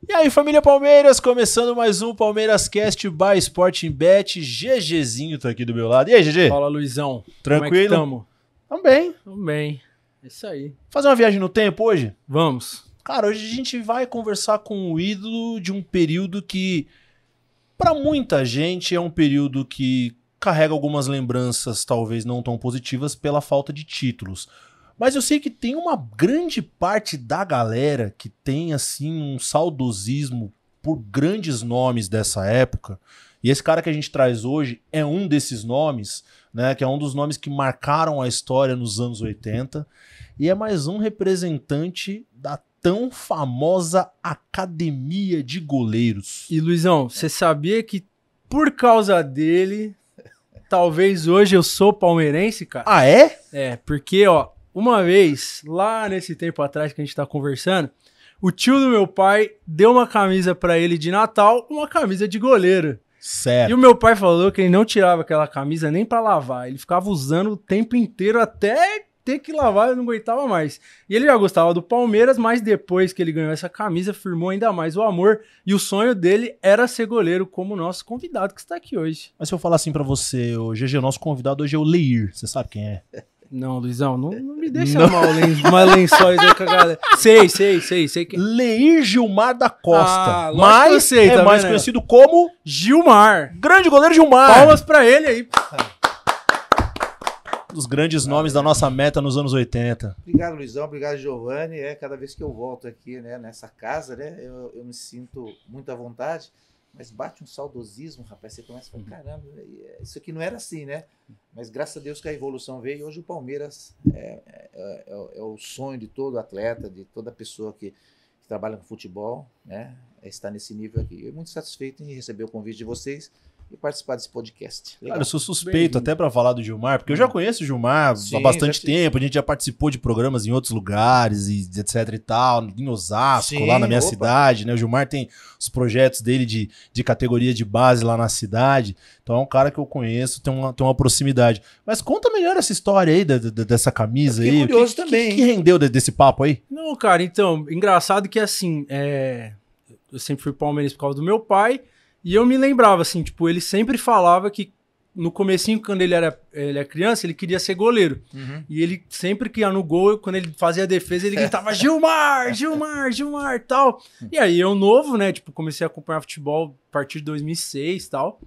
E aí, família Palmeiras, começando mais um Palmeiras Cast by Sporting Bet. GGzinho tá aqui do meu lado. E aí, GG? Fala, Luizão. Tranquilo? Como é que tamo? Tamo bem. Tamo bem. É isso aí. Fazer uma viagem no tempo hoje? Vamos. Cara, hoje a gente vai conversar com o ídolo de um período que, pra muita gente, é um período que carrega algumas lembranças talvez não tão positivas pela falta de títulos. Mas eu sei que tem uma grande parte da galera que tem, assim, um saudosismo por grandes nomes dessa época. E esse cara que a gente traz hoje é um desses nomes, né? Que é um dos nomes que marcaram a história nos anos 80. E é mais um representante da tão famosa Academia de Goleiros. E, Luizão, você sabia que por causa dele, talvez hoje eu sou palmeirense, cara? Ah, é? É, porque, ó, uma vez, lá nesse tempo atrás que a gente tá conversando, o tio do meu pai deu uma camisa pra ele de Natal, uma camisa de goleiro. Certo. E o meu pai falou que ele não tirava aquela camisa nem pra lavar, ele ficava usando o tempo inteiro até ter que lavar, eu não aguentava mais. E ele já gostava do Palmeiras, mas depois que ele ganhou essa camisa, firmou ainda mais o amor, e o sonho dele era ser goleiro, como o nosso convidado que está aqui hoje. Mas se eu falar assim pra você, o GG, o nosso convidado hoje é o Leir. Você sabe quem é? Não, Luizão, não me deixa mal mais lençóis aí com a galera. Sei que... Leir Gilmar da Costa. Ah, lógico que eu mas sei, é tá mais vendo? conhecido como Gilmar. grande goleiro Gilmar. Palmas pra ele aí. Um dos grandes nomes da nossa meta nos anos 80. Obrigado, Luizão. Obrigado, Giovanni. Cada vez que eu volto aqui, né, nessa casa, né, eu me sinto muito à vontade, mas bate um saudosismo, rapaz. Você começa a falar, caramba, isso aqui não era assim, né? Mas graças a Deus que a evolução veio e hoje o Palmeiras é o sonho de todo atleta, de toda pessoa que trabalha com futebol, né? Está nesse nível aqui. Eu muito satisfeito em receber o convite de vocês e participar desse podcast. Legal. Cara, eu sou suspeito até pra falar do Gilmar, porque eu já conheço o Gilmar há bastante tempo, a gente já participou de programas em outros lugares, e etc e tal, em Osasco, Sim, lá na minha opa. cidade, né? O Gilmar tem os projetos dele de categoria de base lá na cidade, então é um cara que eu conheço, tem uma proximidade. Mas conta melhor essa história aí dessa camisa Eu fiquei aí. curioso O que também, que rendeu desse papo aí? Não, cara, então, engraçado que assim, eu sempre fui palmeirense por causa do meu pai, e eu me lembrava, assim, tipo, ele sempre falava que no comecinho, quando ele era criança, ele queria ser goleiro. Uhum. E ele sempre que ia no gol, quando ele fazia a defesa, ele gritava Gilmar, Gilmar, Gilmar, tal. E aí eu novo, né, tipo, comecei a acompanhar futebol a partir de 2006 e tal.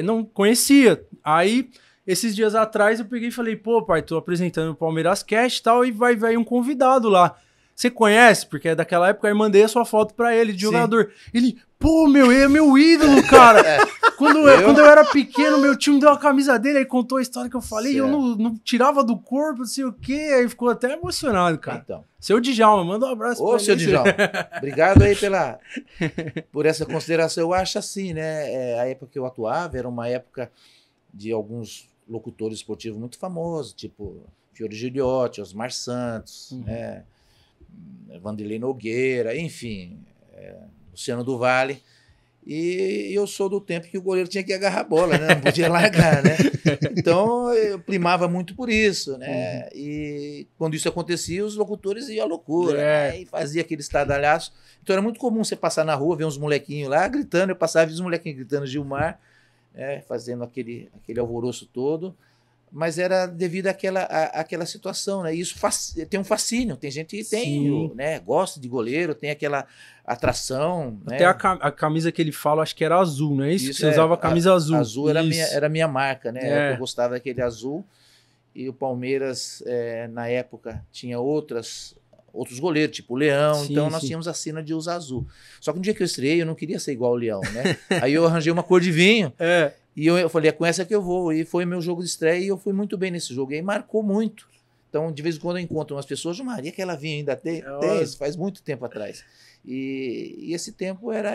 Não conhecia. Aí, esses dias atrás, eu peguei e falei, pô, pai, tô apresentando o Palmeiras Cast e tal, e vai um convidado lá. Você conhece? Porque é daquela época, eu mandei a sua foto pra ele, de Sim. jogador. Ele, pô, é meu ídolo, cara. Quando eu era pequeno, meu time deu a camisa dele, aí contou a história que eu falei, e eu não tirava do corpo, não sei o quê, aí ficou até emocionado, cara. Então. Seu Djalma, manda um abraço Ô, pra seu ele. Djalma, obrigado aí por essa consideração. Eu acho assim, né? A época que eu atuava era uma época de alguns locutores esportivos muito famosos, tipo Fiore Gigliotti, Osmar Santos, né? Vanderlei Nogueira, enfim, Luciano do Vale. E eu sou do tempo que o goleiro tinha que agarrar a bola, né? Não podia largar, né? Então eu primava muito por isso, né? E quando isso acontecia, os locutores iam à loucura, né? E fazia aquele estardalhaço. Então era muito comum você passar na rua, ver uns molequinhos lá gritando. Eu passava e vi os molequinhos gritando Gilmar, né? Fazendo aquele alvoroço todo. Mas era devido àquela situação, né? E isso tem um fascínio. Tem gente que tem, né? Gosta de goleiro, tem aquela atração. Até né? a camisa que ele fala, acho que era azul, não é isso? Isso Você usava a camisa azul. Azul era a minha marca, né? Eu gostava daquele azul. E o Palmeiras, na época, tinha outros goleiros, tipo o Leão. Sim, então nós tínhamos a sina de usar azul. Só que no dia que eu estreiei, eu não queria ser igual ao Leão, né? Aí eu arranjei uma cor de vinho. E eu falei, é com essa que eu vou. E foi meu jogo de estreia e eu fui muito bem nesse jogo. E aí marcou muito. Então, de vez em quando eu encontro umas pessoas, Maria, aquela vinha ainda tem? Faz muito tempo atrás. E esse tempo era...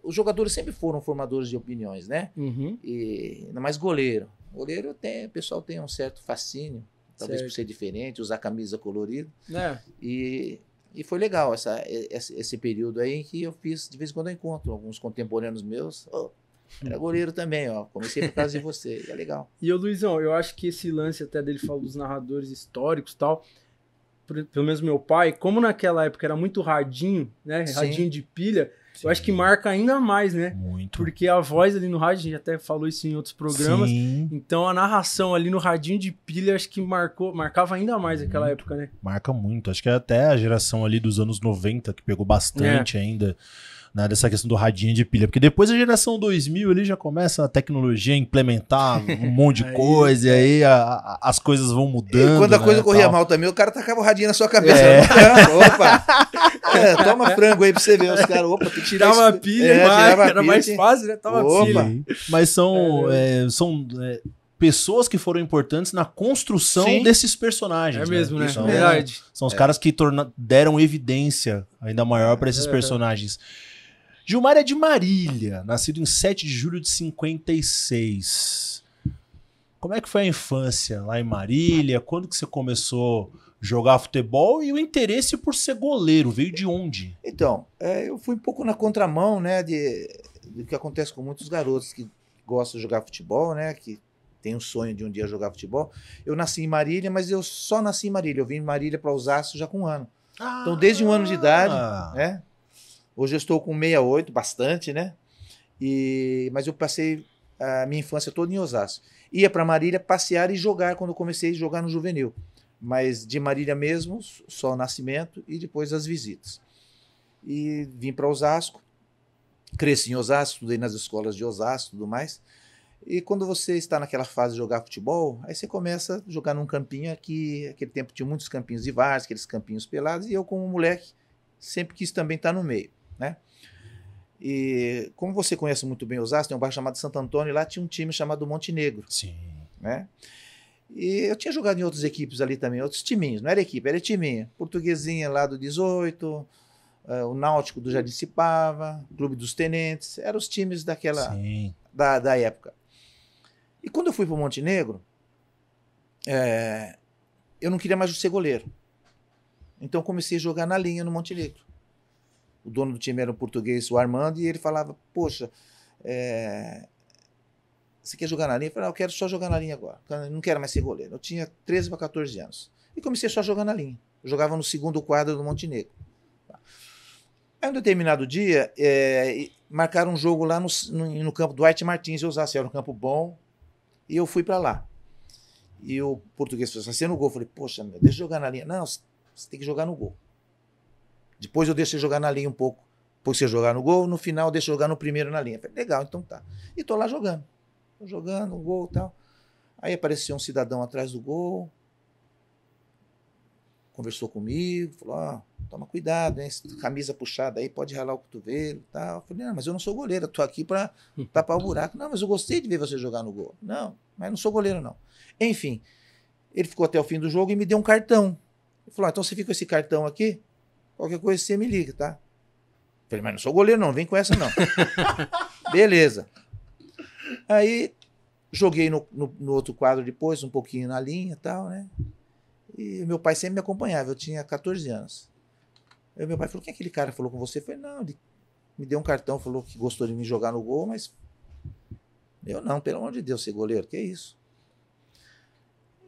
Os jogadores sempre foram formadores de opiniões, né? E ainda mais goleiro. Goleiro o pessoal tem um certo fascínio, talvez por ser diferente, usar camisa colorida. E foi legal esse período aí em que eu fiz, de vez em quando eu encontro alguns contemporâneos meus. Era goleiro também, ó. Comecei por causa de você. É legal. E o Luizão, eu acho que esse lance até dele falou dos narradores históricos e tal, pelo menos meu pai, como naquela época era muito radinho, né? Sim. Radinho de pilha, Sim. eu acho que marca ainda mais, né? Muito. Porque a voz ali no rádio, a gente até falou isso em outros programas, Sim, então a narração ali no radinho de pilha, acho que marcava ainda mais naquela época, né? marca muito. Acho que é até a geração ali dos anos 90 que pegou bastante ainda, né, dessa questão do radinho de pilha. Porque depois a geração 2000 ali já começa a tecnologia a implementar um monte de Aí, coisa, e aí as coisas vão mudando. E quando a né, coisa corria tal. mal também, o cara tacava o radinho na sua cabeça. Opa! Toma frango aí pra você ver. Os caras, opa, tu tirava Tirava a pilha, era mais fácil, né? Tava Opa. pilha. Sim. Mas são pessoas que foram importantes na construção Sim. desses personagens. É mesmo, né? São, Verdade. são os caras que deram evidência ainda maior para esses Uhum. personagens. Gilmar é de Marília, nascido em 7 de julho de 56. Como é que foi a infância lá em Marília? Quando que você começou a jogar futebol e o interesse por ser goleiro? Veio de onde? Então, eu fui um pouco na contramão, né, do que acontece com muitos garotos que gostam de jogar futebol, né, que tem um sonho de um dia jogar futebol. Eu nasci em Marília, mas eu só nasci em Marília. Eu vim em Marília para Osasco já com 1 ano. Então, desde 1 ano de idade, né, hoje eu estou com 68, bastante, né, mas eu passei a minha infância toda em Osasco. Ia para Marília passear e jogar quando eu comecei a jogar no juvenil. Mas de Marília mesmo, só o nascimento e depois as visitas. E vim para Osasco, cresci em Osasco, estudei nas escolas de Osasco e tudo mais. E quando você está naquela fase de jogar futebol, aí você começa a jogar num campinho aqui. Aquele tempo tinha muitos campinhos de várzea, aqueles campinhos pelados, e eu, como moleque, sempre quis também estar no meio, né? E como você conhece muito bem Osasco, tem um bairro chamado Santo Antônio, e lá tinha um time chamado Montenegro, Sim. né? E eu tinha jogado em outras equipes ali também, outros timinhos, não era equipe, era timinha. Portuguesinha lá do 18, o Náutico do Jardim Cipava, Clube dos Tenentes, eram os times daquela da época. E quando eu fui para o Montenegro, eu não queria mais ser goleiro. Então comecei a jogar na linha no Montenegro. O dono do time era um português, o Armando, e ele falava, poxa, você quer jogar na linha? Eu falei, eu quero só jogar na linha agora. Eu não quero mais ser goleiro. Eu tinha 13 para 14 anos. E comecei só a jogar na linha. Eu jogava no segundo quadro do Montenegro. Aí, um determinado dia, marcaram um jogo lá no campo do Duarte Martins, em Osasco. Era um campo bom. E eu fui para lá. E o português falou, você no gol. Eu falei, poxa, meu, deixa eu jogar na linha. Não, você tem que jogar no gol. Depois eu deixo você jogar na linha um pouco. Depois você jogar no gol, no final eu deixo jogar no primeiro na linha. Eu falei, legal, então tá. E tô lá jogando. Tô jogando, um gol e tal. Aí apareceu um cidadão atrás do gol. Conversou comigo, falou, toma cuidado, hein? Camisa puxada aí, pode ralar o cotovelo e tal. Eu falei, não, mas eu não sou goleiro, eu tô aqui para tapar o buraco. Não, mas eu gostei de ver você jogar no gol. Não, mas não sou goleiro, não. Enfim, ele ficou até o fim do jogo e me deu um cartão. Ele falou, então você fica com esse cartão aqui, qualquer coisa você me liga, tá? Eu falei, mas não sou goleiro, não, vem com essa, não. Beleza. Aí, joguei no outro quadro depois, um pouquinho na linha e tal, né? E meu pai sempre me acompanhava, eu tinha 14 anos. Aí meu pai falou, o que aquele cara falou com você? Eu falei, não, ele me deu um cartão, falou que gostou de me jogar no gol, mas eu não, pelo amor de Deus, ser goleiro, que isso?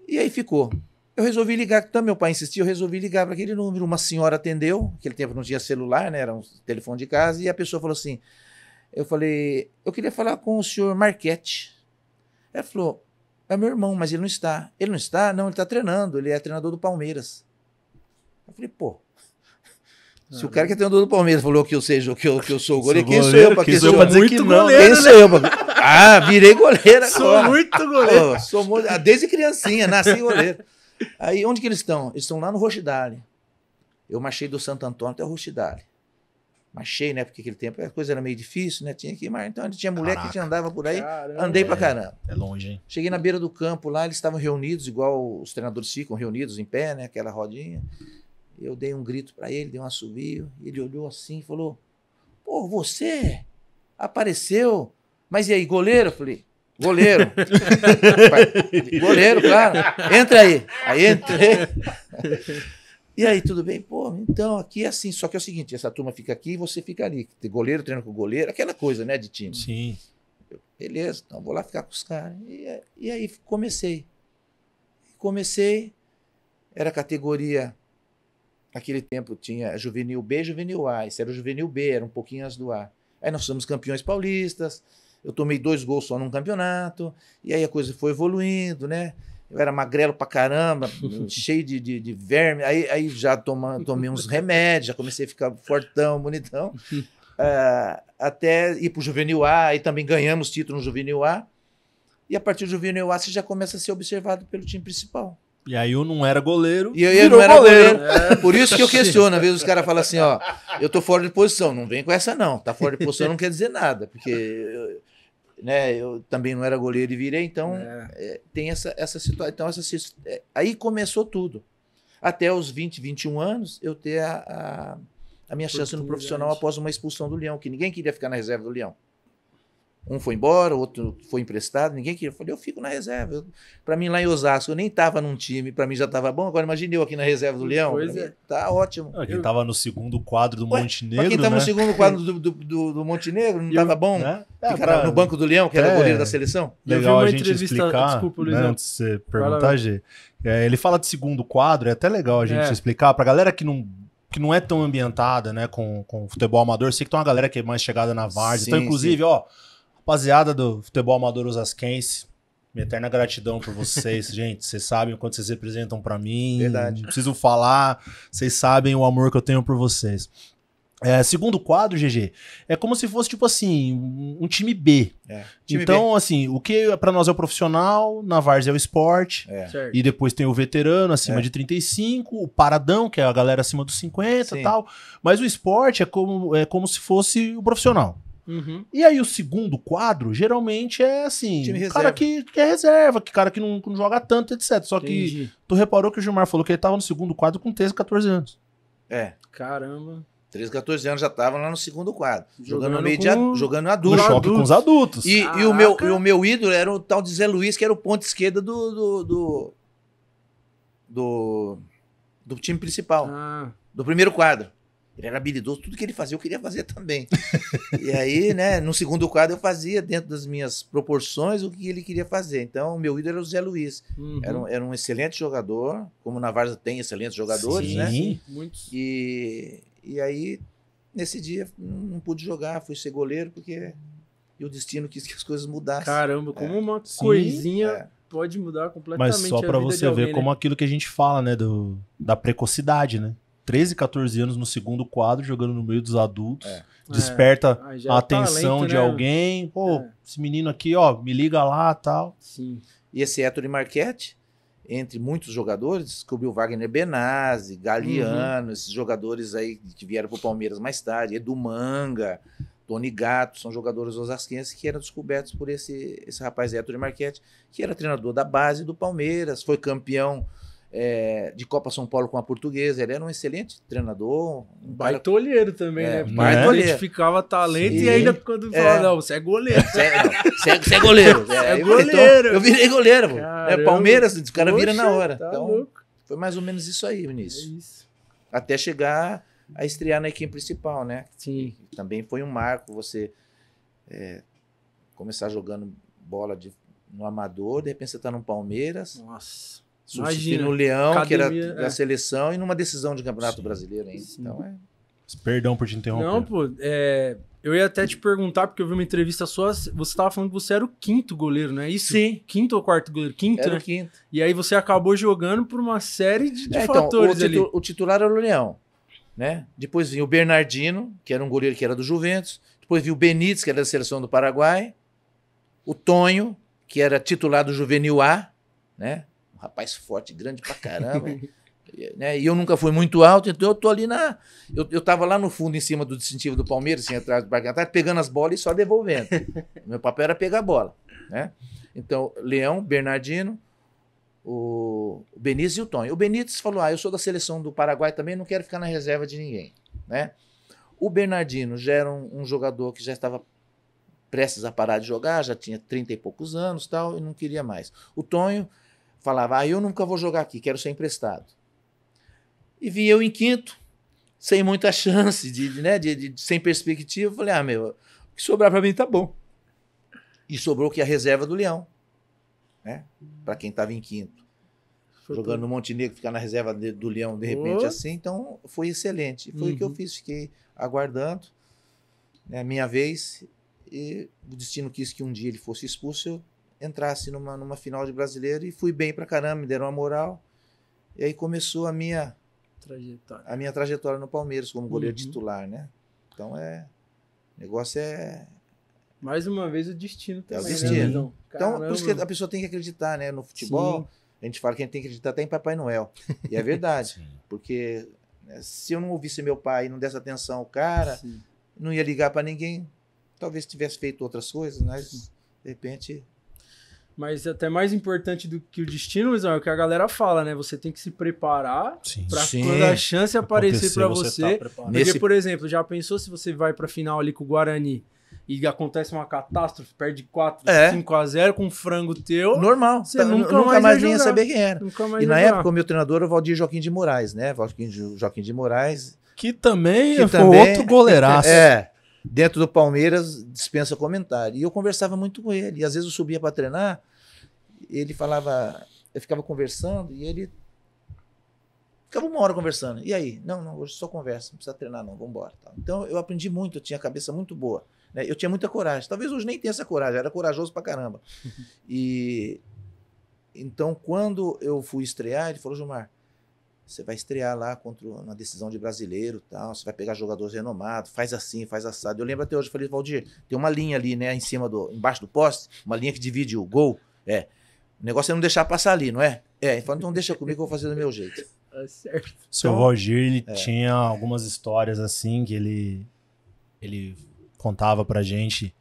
E aí ficou. Eu resolvi ligar, então meu pai insistiu, eu resolvi ligar para aquele número. Uma senhora atendeu, naquele tempo não tinha celular, né? Era um telefone de casa, e a pessoa falou assim, eu falei, eu queria falar com o senhor Marchetti. Ela falou, é meu irmão, mas ele não está. Ele não está? Não, ele está treinando, ele é treinador do Palmeiras. Eu falei, pô, se o cara que é treinador do Palmeiras falou que eu sou goleiro, quem sou eu para dizer que não? Quem sou eu? Virei goleiro agora. Sou muito goleiro. Desde criancinha, nasci goleiro. Aí, onde que eles estão? Eles estão lá no Rochidale. Eu marchei do Santo Antônio até o Rochidale. Marchei, né? Porque aquele tempo a coisa era meio difícil, né? Tinha que ir, mas então tinha moleque que andava por aí. Caramba, andei pra caramba. É longe, hein? Cheguei na beira do campo lá, eles estavam reunidos, igual os treinadores ficam reunidos em pé, né? Aquela rodinha. Eu dei um grito pra ele, dei um assovio. Ele olhou assim e falou: pô, você apareceu. Mas e aí, goleiro? Eu falei: goleiro. Goleiro, claro. Entra aí. Aí entrei. E aí, tudo bem? Pô, então aqui é assim, só que é o seguinte, essa turma fica aqui e você fica ali. Tem goleiro, treina com goleiro, aquela coisa, né, de time. Sim. Beleza, então vou lá ficar com os caras. E aí comecei. Era categoria naquele tempo tinha Juvenil B e Juvenil A. Esse era o Juvenil B, era um pouquinho antes do A. Aí nós fomos campeões paulistas, eu tomei 2 gols só num campeonato, e aí a coisa foi evoluindo, né? Eu era magrelo pra caramba, cheio de verme, aí já tomei uns remédios, já comecei a ficar fortão, bonitão, até ir pro Juvenil A, e também ganhamos título no Juvenil A, e a partir do Juvenil A você já começa a ser observado pelo time principal. E aí eu não era goleiro, e eu não era goleiro. Por isso que eu questiono, às vezes os caras falam assim, ó, eu tô fora de posição, não vem com essa não, tá fora de posição não quer dizer nada, porque... Né, eu também não era goleiro e virei, então tem essa situação. Então, aí começou tudo. Até os 20, 21 anos, eu ter a minha chance no profissional após uma expulsão do Leão, que ninguém queria ficar na reserva do Leão. Um foi embora, o outro foi emprestado, ninguém queria. Eu falei, eu fico na reserva. Para mim, lá em Osasco, eu nem estava num time, para mim já estava bom. Agora, imagine eu aqui na reserva do Leão. Tá ótimo. Quem estava no segundo quadro do Montenegro. Pra quem estava no segundo quadro do Montenegro, não estava bom? Né? Ficar no banco do Leão, que era goleiro da seleção? Legal a gente explicar, né, antes de você perguntar, Gê. Ele fala de segundo quadro, é até legal a gente explicar pra galera que não é tão ambientada, né, com futebol amador. Sei que tem uma galera que é mais chegada na várzea. Então, inclusive, ó, rapaziada do futebol amador osasquense, minha eterna gratidão por vocês, gente. Vocês sabem o quanto vocês representam pra mim. Verdade. Não preciso falar. Vocês sabem o amor que eu tenho por vocês. Segundo quadro, GG, é como se fosse, tipo assim, um time B. Time então, B. assim, o que pra nós é o profissional, na várzea é o esporte, e depois tem o veterano acima de 35, o paradão, que é a galera acima dos 50 e tal. Mas o esporte é como se fosse o profissional. Uhum. E aí o segundo quadro, geralmente é assim, cara que é reserva, cara que não joga tanto, etc. Só que tu reparou que o Gilmar falou que ele tava no segundo quadro com 13, 14 anos. Caramba. 13, 14 anos já estavam lá no segundo quadro. Jogando no meio jogando adulto. No choque com os adultos. E o meu ídolo era o tal de Zé Luiz, que era o ponto esquerda do time principal. Do primeiro quadro. Ele era habilidoso, tudo que ele fazia eu queria fazer também. E aí, né, no segundo quadro eu fazia dentro das minhas proporções o que ele queria fazer. Então, o meu ídolo era o Zé Luiz. Era um excelente jogador, como na Várzea tem excelentes jogadores, né? Muitos. E aí, nesse dia, não pude jogar, fui ser goleiro, porque o destino quis que as coisas mudassem. Caramba, como uma coisinha pode mudar completamente a vida de alguém. Mas só pra você ver como aquilo que a gente fala, né, da precocidade, né? 13, 14 anos no segundo quadro, jogando no meio dos adultos. Desperta a atenção talento, de alguém. Pô, esse menino aqui, ó, me liga lá e tal. Sim. E esse Héctor Marchetti, entre muitos jogadores, descobriu Wagner Benazzi, Galeano, esses jogadores aí que vieram pro Palmeiras mais tarde, Edu Manga, Tony Gatto, são jogadores osasquenses que eram descobertos por esse rapaz Héctor Marchetti, que era treinador da base do Palmeiras, foi campeão de Copa São Paulo com a Portuguesa. Ele era um excelente treinador. Baita olheiro também, né? Baita olheiro. Identificava talento e ainda quando falava, não, você é goleiro. Você é goleiro. É goleiro. Então, eu virei goleiro. Palmeiras, o cara vira na hora. Tá então, louco. foi mais ou menos isso aí, Vinícius. É isso. Até chegar a estrear na equipe principal, né? Sim. Também foi um marco você começar jogando bola no amador, de repente você tá no Palmeiras. Nossa. Substituindo o Leão, academia, que era da seleção, e numa decisão de Campeonato Brasileiro ainda. Então, Perdão por te interromper. Não, pô, eu ia até te perguntar, porque eu vi uma entrevista sua, você estava falando que você era o quinto goleiro, não é isso? Sim. Quinto ou quarto goleiro? Quinto, era né? O quinto. E aí você acabou jogando por uma série de fatores ali. O titular era o Leão, né? Depois vinha o Bernardino, que era um goleiro que era do Juventus. Depois vinha o Benítez, que era da seleção do Paraguai. O Tonho, que era titular do Juvenil A, né? Rapaz forte, grande pra caramba. Né? E eu nunca fui muito alto, então eu tô ali eu tava lá no fundo, em cima do distintivo do Palmeiras, assim, atrás do Parque Antártico, pegando as bolas e só devolvendo. Meu papel era pegar a bola, né? Então, Leão, Bernardino, o Benítez e o Tonho. O Benítez falou, eu sou da seleção do Paraguai também, não quero ficar na reserva de ninguém, né? O Bernardino já era um jogador que já estava prestes a parar de jogar, já tinha 30 e poucos anos, tal, e não queria mais. O Tonho falava, eu nunca vou jogar aqui, quero ser emprestado. E vi eu em quinto, sem muita chance, sem perspectiva. Eu falei, o que sobrar para mim tá bom. E sobrou que a reserva do Leão, né? Para quem estava em quinto. jogando no Montenegro, ficar na reserva do Leão de repente assim. Então foi excelente. Foi o que eu fiz, fiquei aguardando, né, a minha vez, e o destino quis que um dia ele fosse expulso, eu entrasse numa final de brasileiro e fui bem pra caramba, me deram uma moral. E aí começou a minha trajetória no Palmeiras como goleiro titular, né? Então o negócio é... Mais uma vez o destino também. É o destino. Né? Então, por isso que a pessoa tem que acreditar, né? No futebol, sim, a gente fala que a gente tem que acreditar até em Papai Noel. E é verdade. Porque, né, se eu não ouvisse meu pai e não desse atenção ao cara, sim, não ia ligar para ninguém, talvez tivesse feito outras coisas, mas sim, de repente... Mas até mais importante do que o destino, Luizão, é o que a galera fala, né? Você tem que se preparar para quando a chance aparecer para você. Porque, por exemplo, já pensou se você vai para final ali com o Guarani e acontece uma catástrofe, perde 5-0 com um frango teu. Normal. Você nunca mais nem ia saber quem era. E na época, o meu treinador era o Valdir Joaquim de Moraes, né? Joaquim de Moraes. Que também foi outro goleiraço. Dentro do Palmeiras, dispensa comentário. E eu conversava muito com ele. E às vezes eu subia para treinar, ele falava, eu ficava conversando e ele ficava uma hora conversando. E aí? Não, hoje só conversa, não precisa treinar não, vamos embora. Então eu aprendi muito, eu tinha a cabeça muito boa, né? Eu tinha muita coragem. Talvez hoje nem tenha essa coragem, eu era corajoso pra caramba. E então quando eu fui estrear, ele falou, Gilmar, você vai estrear lá contra uma decisão de brasileiro, tal, você vai pegar jogadores renomados, faz assim, faz assado. Eu lembro até hoje, eu falei, Valdir, tem uma linha ali, né, embaixo do poste, uma linha que divide o gol. O negócio é não deixar passar ali, não é? Ele falou, então deixa comigo que eu vou fazer do meu jeito. Certo. Seu Valdir, ele tinha algumas histórias assim, que ele contava pra gente,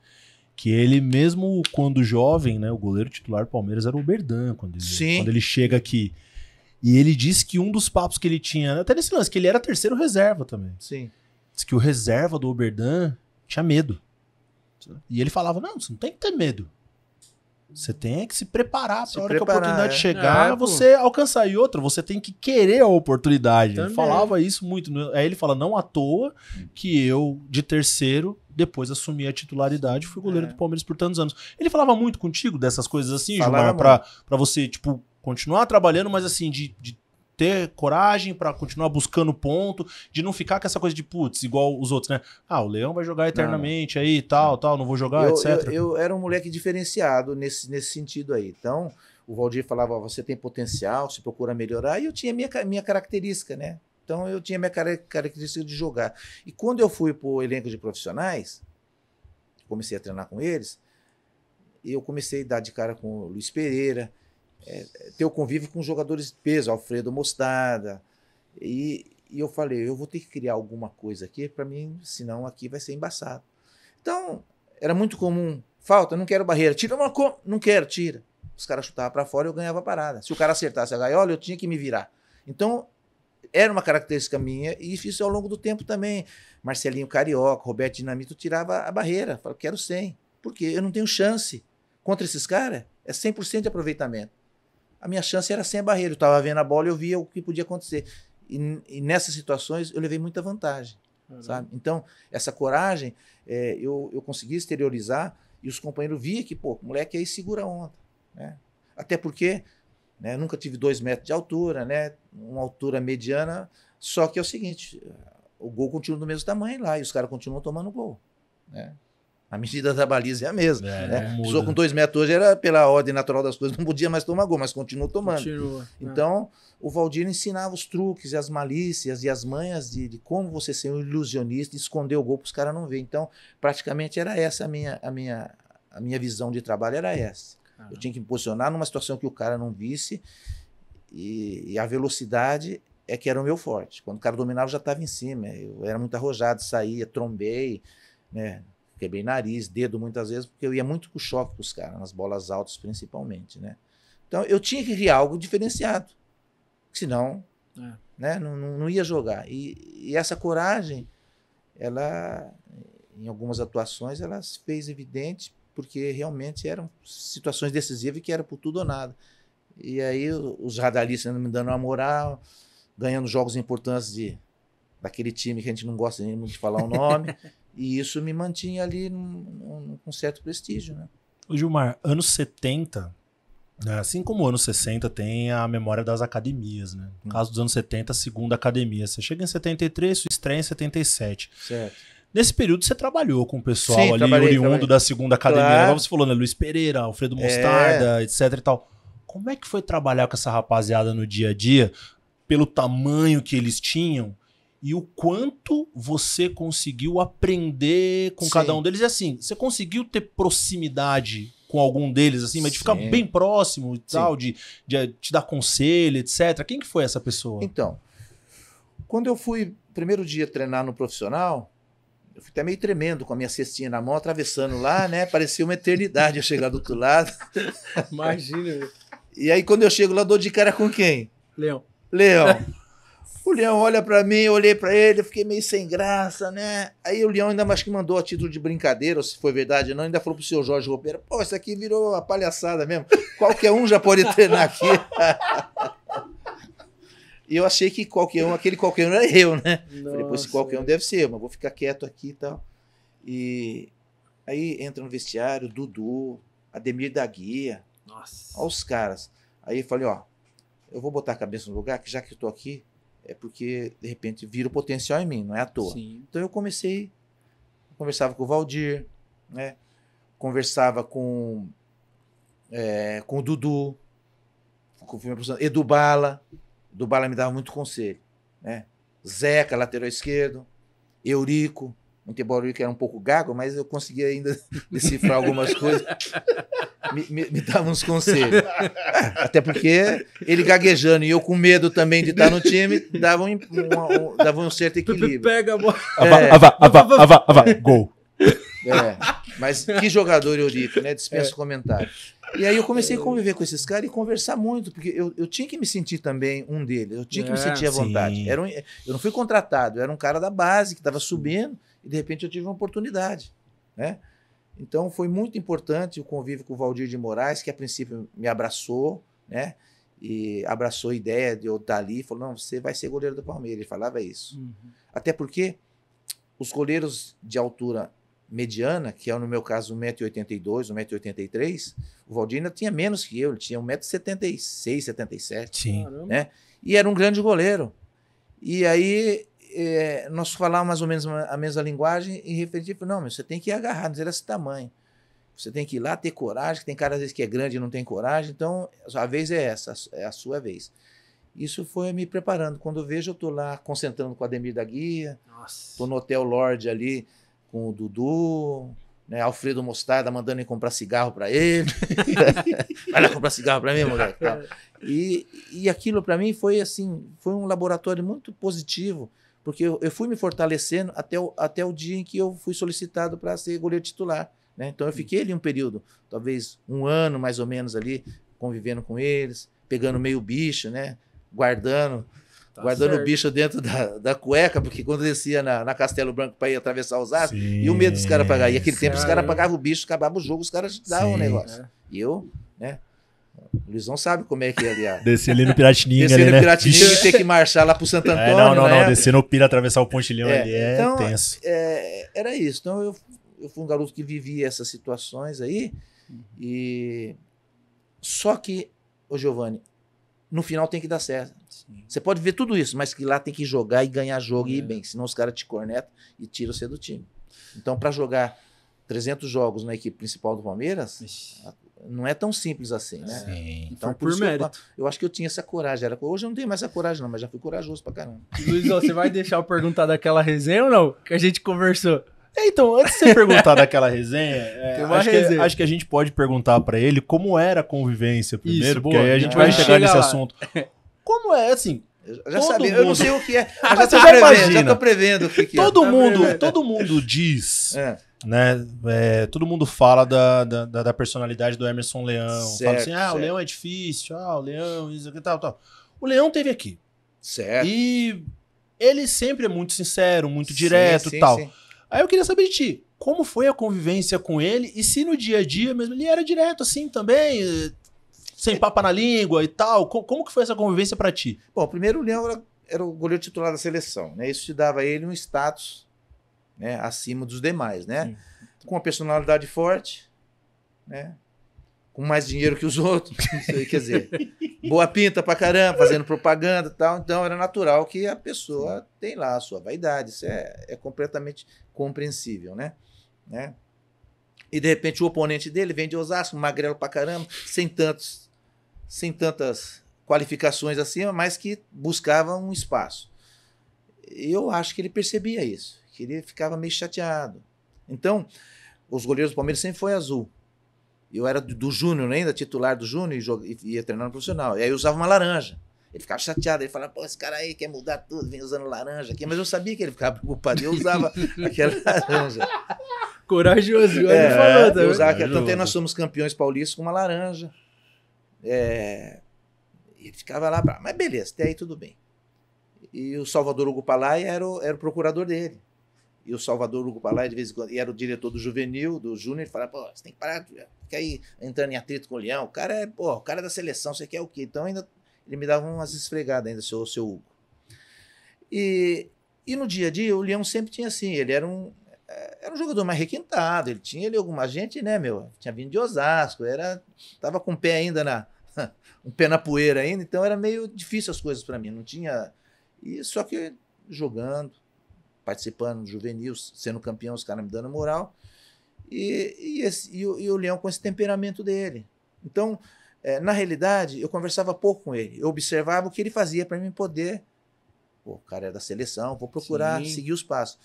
que ele mesmo quando jovem, né, o goleiro titular do Palmeiras era o Oberdan, quando ele chega aqui. E ele disse que um dos papos que ele tinha, até nesse lance, que ele era terceiro reserva também. Sim. Diz que o reserva do Oberdan tinha medo. E ele falava, não, você não tem que ter medo. Você tem que se preparar para a hora que a oportunidade chegar, você alcançar. E outra, você tem que querer a oportunidade. Ele falava isso muito. Aí ele fala, não à toa que eu, de terceiro, depois assumi a titularidade, fui goleiro do Palmeiras por tantos anos. Ele falava muito contigo dessas coisas assim, Gilmar, para você, tipo, continuar trabalhando, mas assim, de ter coragem pra continuar buscando ponto, de não ficar com essa coisa de putz, igual os outros, né? O Leão vai jogar eternamente aí, tal, não vou jogar, etc. Eu era um moleque diferenciado nesse sentido aí. Então, o Valdir falava, você tem potencial, você procura melhorar, e eu tinha minha característica, né? Então, eu tinha minha característica de jogar. E quando eu fui pro elenco de profissionais, comecei a treinar com eles, eu comecei a dar de cara com o Luiz Pereira, ter o convívio com jogadores de peso, Alfredo Mostarda, e eu falei, eu vou ter que criar alguma coisa aqui para mim, senão aqui vai ser embaçado. Então, era muito comum, falta, não quero barreira, tira uma não quero, tira. Os caras chutavam para fora e eu ganhava a parada. Se o cara acertasse a gaiola, eu tinha que me virar. Então, era uma característica minha, e fiz isso ao longo do tempo também. Marcelinho Carioca, Roberto Dinamito tirava a barreira, falava, quero 100, porque eu não tenho chance. Contra esses caras, é 100% de aproveitamento. A minha chance era sem a barreira. Eu estava vendo a bola e eu via o que podia acontecer. E nessas situações eu levei muita vantagem. Sabe? Então, essa coragem eu consegui exteriorizar e os companheiros viam que, pô, o moleque aí segura a onda. Né? Até porque, né, nunca tive 2 metros de altura, né, uma altura mediana, só que é o seguinte, o gol continua do mesmo tamanho lá e os caras continuam tomando gol. Né? A medida da baliza é a mesma. Né? A pessoa com 2 metros hoje era, pela ordem natural das coisas, não podia mais tomar gol, mas continuou tomando. Então, o Valdir ensinava os truques, as malícias e as manhas de como você ser um ilusionista e esconder o gol para os caras não verem. Então, praticamente era essa a minha visão de trabalho, era essa. Eu tinha que me posicionar numa situação que o cara não visse e a velocidade é que era o meu forte. Quando o cara dominava, eu já estava em cima. Eu era muito arrojado, saía, trombei, né? Quebrei nariz, dedo muitas vezes, porque eu ia muito com choque com os caras, nas bolas altas principalmente, né? Então eu tinha que criar algo diferenciado, senão né, não ia jogar. E essa coragem, ela, em algumas atuações, ela se fez evidente, porque realmente eram situações decisivas que era por tudo ou nada. E aí os radaristas me dando uma moral, ganhando jogos importantes daquele time que a gente não gosta nem de falar o nome. E isso me mantinha ali com certo prestígio, né? Ô Gilmar, anos 70, Assim como anos 60 tem a memória das academias, né? No caso dos anos 70, a segunda academia. Você chega em 73, sua estreia em 77. Certo. Nesse período você trabalhou com o pessoal Sim, ali, trabalhei. oriundo da segunda academia. Claro. Agora você falou, né? Luiz Pereira, Alfredo Mostarda, etc e tal. Como é que foi trabalhar com essa rapaziada no dia a dia, pelo tamanho que eles tinham, e o quanto você conseguiu aprender com cada um deles? E assim, você conseguiu ter proximidade com algum deles, assim, mas de ficar bem próximo e tal, de te dar conselho, etc. Quem que foi essa pessoa? Então, quando eu fui, primeiro dia, treinar no profissional, eu fui até meio tremendo com a minha cestinha na mão, atravessando lá, né? Parecia uma eternidade eu chegar do outro lado. Imagina. E aí, quando eu chego lá, dou de cara com quem? Leão. O Leão olha pra mim, eu olhei pra ele, eu fiquei meio sem graça, né? Aí o Leão ainda mais que mandou a título de brincadeira, ou se foi verdade ou não, ainda falou pro seu Jorge Roupeira, pô, isso aqui virou uma palhaçada mesmo. Qualquer um já pode treinar aqui. E eu achei que aquele qualquer um era eu, né? Falei, pô, esse qualquer um deve ser eu, mas vou ficar quieto aqui e tal. E aí entra no vestiário, Dudu, Ademir da Guia, olha os caras. Aí eu falei, ó, eu vou botar a cabeça no lugar, que já que eu tô aqui, é porque, de repente, vira o potencial em mim, não é à toa. Sim. Então eu conversava com o Valdir, né? Conversava com o Dudu, com o professor Edu Bala. Edu Bala me dava muito conselho, né? Zeca, lateral esquerdo, Eurico, muito embora o Eurico era um pouco gago, mas eu conseguia ainda decifrar algumas coisas. Me dava uns conselhos. Até porque ele gaguejando e eu com medo também de estar no time, dava um certo equilíbrio. Pega a bola. Gol. Mas que jogador Eurico, né? Dispensa comentário. E aí eu comecei a conviver com esses caras e conversar muito, porque eu tinha que me sentir também um deles, eu tinha que me sentir à vontade. Eu não fui contratado, eu era um cara da base que estava subindo e de repente eu tive uma oportunidade, né? Então foi muito importante o convívio com o Valdir de Moraes, que a princípio me abraçou, né? E abraçou a ideia de eu estar ali e falou, não, você vai ser goleiro do Palmeiras. Ele falava isso. Até porque os goleiros de altura mediana, que é no meu caso 1,82 m, 1,83 m, o Valdir ainda tinha menos que eu, ele tinha 1,76 m, 77 m. Sim. Né? E era um grande goleiro. E aí nós falávamos mais ou menos a mesma linguagem e referia, não, mas você tem que ir agarrar, não desse tamanho. Você tem que ir lá, ter coragem, que tem cara às vezes que é grande e não tem coragem, então a vez é essa, é a sua vez. Isso foi me preparando. Quando eu vejo, eu estou lá concentrando com o Ademir da Guia, estou no Hotel Lorde ali com o Dudu, né, Alfredo Mostarda mandando eu comprar cigarro para ele. Vai lá comprar cigarro para mim, moleque. E aquilo para mim foi assim, foi um laboratório muito positivo, porque eu fui me fortalecendo até o dia em que eu fui solicitado para ser goleiro titular. Né? Então eu fiquei ali um período, talvez um ano mais ou menos ali, convivendo com eles, pegando meio bicho, né? Guardando o bicho dentro da cueca, porque quando descia na Castelo Branco para ir atravessar os atos, e o medo dos caras pagar. E aquele tempo os caras pagavam o bicho, acabava o jogo, os caras davam o negócio. E eu, né? O Luizão sabe como é que é ali. Descer ali no Piratininho. Descer no Piratininho e ter que marchar lá pro Santo Antônio. Não. Descer no Pira, atravessar o Pontilhão ali então, tenso. Era isso. Então eu fui um garoto que vivia essas situações aí. E só que, ô Giovanni, no final tem que dar certo. Sim. Você pode ver tudo isso, mas que lá tem que jogar e ganhar jogo e ir bem, senão os caras te cornetam e tiram você do time. Então, para jogar 300 jogos na equipe principal do Palmeiras, não é tão simples assim, né? Sim. Então, por mérito. Eu acho que eu tinha essa coragem. Hoje eu não tenho mais essa coragem, não, mas já fui corajoso pra caramba. Luiz, você vai deixar eu perguntar daquela resenha ou não? Que a gente conversou. Então, antes de você perguntar daquela resenha, acho que a gente pode perguntar pra ele como era a convivência primeiro, isso, porque boa. aí a gente vai chegar nesse assunto. Como é, assim... Eu já sabia, eu não sei o que é, mas já tô prevendo o que é. Todo mundo diz, né? Todo mundo fala da personalidade do Emerson Leão. Certo, fala assim, o Leão é difícil, o Leão, isso aqui, tal. O Leão teve aqui. Certo. E ele sempre é muito sincero, muito direto e tal. Sim. Aí eu queria saber de ti, como foi a convivência com ele e se no dia a dia mesmo ele era direto assim também, sem papa na língua e tal. Como que foi essa convivência pra ti? Bom, primeiro o Leão era o goleiro titular da seleção, né? Isso te dava a ele um status, né, acima dos demais, né? Sim. Com uma personalidade forte, né? com mais dinheiro que os outros. Quer dizer, boa pinta pra caramba, fazendo propaganda e tal. Então era natural que a pessoa tem lá a sua vaidade. Isso é completamente compreensível, né? E de repente o oponente dele vem de Osasco, magrelo pra caramba, sem tantas qualificações acima, mas que buscava um espaço. Eu acho que ele percebia isso, que ele ficava meio chateado. Então, os goleiros do Palmeiras sempre foi azul. Eu era do Júnior ainda, titular do Júnior, e ia treinar no profissional. E aí eu usava uma laranja. Ele ficava chateado, ele falava, pô, esse cara aí quer mudar tudo, vem usando laranja aqui. Mas eu sabia que ele ficava preocupado, eu usava aquela laranja. Corajoso, igual ele falou também. Eu usava, tanto é nós somos campeões paulistas com uma laranja. Ele ficava lá, mas beleza, até aí tudo bem. E o Salvador Hugo Palay era o procurador dele. E o Salvador Hugo Palay, de vez em quando, era o diretor do juvenil, do júnior, ele falava, pô, você tem que parar, fica aí entrando em atrito com o Leão, o cara é da seleção, você quer o quê? Então ainda ele me dava umas esfregadas ainda, seu Hugo. E no dia a dia, o Leão sempre tinha assim, ele era um jogador mais requintado, ele tinha ali alguma gente, né, tinha vindo de Osasco, tava com o pé ainda um pé na poeira ainda, então era meio difícil as coisas para mim, não tinha... Só que jogando, participando do juvenil, sendo campeão, os caras me dando moral, e o Leão com esse temperamento dele. Então, na realidade, eu conversava pouco com ele, eu observava o que ele fazia para mim poder, o cara é da seleção, vou procurar seguir os passos,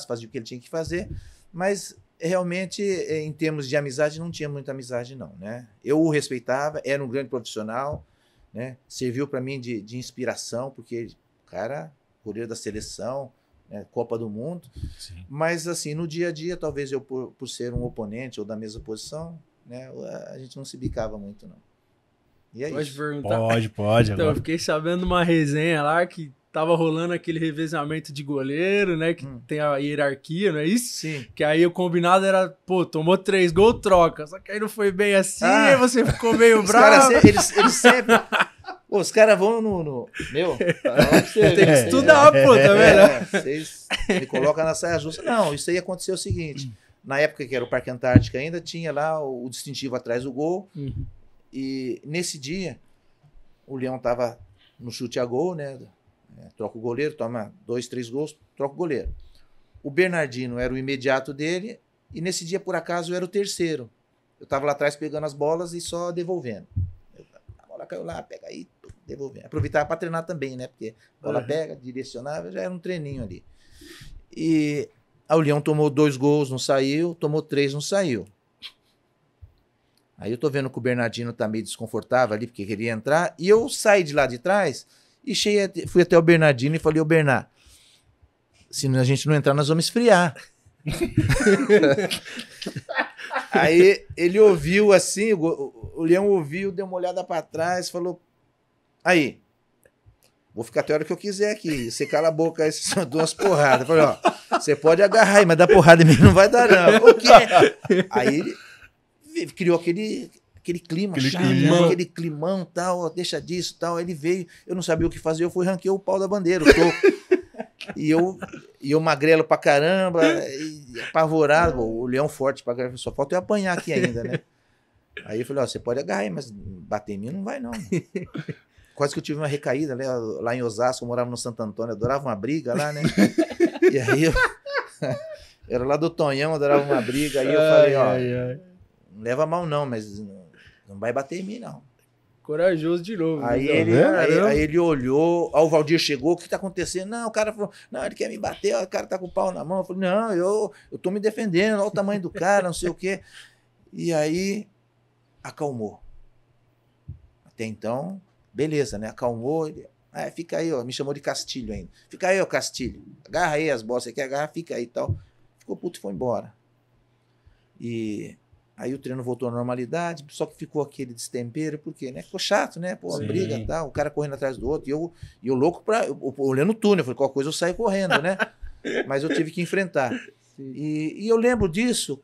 fazia o que ele tinha que fazer, mas realmente, em termos de amizade, não tinha muita amizade não, né? Eu o respeitava, era um grande profissional, né? Serviu para mim de inspiração, porque o cara, goleiro da seleção, né? Copa do Mundo. Sim. Mas assim, no dia a dia, talvez eu por ser um oponente ou da mesma posição, né? A gente não se bicava muito não. E é pode isso. Perguntar? Pode. Então, eu fiquei sabendo de uma resenha lá que tava rolando aquele revezamento de goleiro, né? Que tem a hierarquia, não é isso? Sim. Que aí o combinado era, pô, tomou 3 gols, troca. Só que aí não foi bem assim, aí você ficou meio bravo. Eles sempre... Pô, os caras vão no... Meu, tem que estudar, pô, tá vendo? Vocês me colocam na saia justa. Não, isso aí aconteceu o seguinte. Na época que era o Parque Antártica ainda, tinha lá o distintivo atrás do gol. E nesse dia, o Leão tava no chute a gol, né? Troca o goleiro, toma 2, 3 gols, troca o goleiro. O Bernardino era o imediato dele, e nesse dia, por acaso, eu era o terceiro. Eu estava lá atrás pegando as bolas e só devolvendo. A bola caiu lá, pega aí, devolvendo. Aproveitava para treinar também, né? Porque a bola pega, direcionava, já era um treininho ali. E aí o Leão tomou 2 gols, não saiu, tomou 3, não saiu. Aí eu tô vendo que o Bernardino tá meio desconfortável ali, porque queria entrar, e eu saí de lá de trás e fui até o Bernardino e falei, ô Bernard, se a gente não entrar, nós vamos esfriar. Aí ele ouviu assim, o Leão ouviu, deu uma olhada para trás, falou, aí, vou ficar até a hora que eu quiser aqui, você cala a boca, aí são 2 porradas. Eu falei, ó, você pode agarrar aí, mas dar porrada em mim não vai dar não. O quê? Aí ele criou aquele clima chato, aquele climão, tal, deixa disso, tal. Aí ele veio, eu não sabia o que fazer, eu fui ranquei o pau da bandeira, o toco. E eu magrelo pra caramba, apavorado, o Leão forte pra caramba, só falta eu apanhar aqui ainda, né? Aí eu falei, ó, você pode agarrar aí, mas bater em mim não vai não. Quase que eu tive uma recaída, né? Lá em Osasco, eu morava no Santo Antônio, eu adorava uma briga lá, né? E aí eu era lá do Tonhão, eu adorava uma briga, aí eu falei, ó, não leva mal não, mas não vai bater em mim não. Corajoso de novo. Aí ele olhou, o Valdir chegou, o que tá acontecendo? Não, o cara falou, não, ele quer me bater, o cara tá com o pau na mão. Eu falei, não, eu tô me defendendo, olha o tamanho do cara, não sei o quê. E aí, acalmou. Até então, beleza, né? Acalmou, ele, fica aí, ó, me chamou de Castilho ainda. Fica aí, ó, Castilho, agarra aí as bolas, você quer agarrar, fica aí e tal. Ficou puto e foi embora. E... aí o treino voltou à normalidade, só que ficou aquele destempero, porque, né? Ficou chato, né? Pô, briga e tal, o cara correndo atrás do outro, e eu louco olhando o túnel, eu falei, qualquer coisa eu saio correndo, né? Mas eu tive que enfrentar. E eu lembro disso,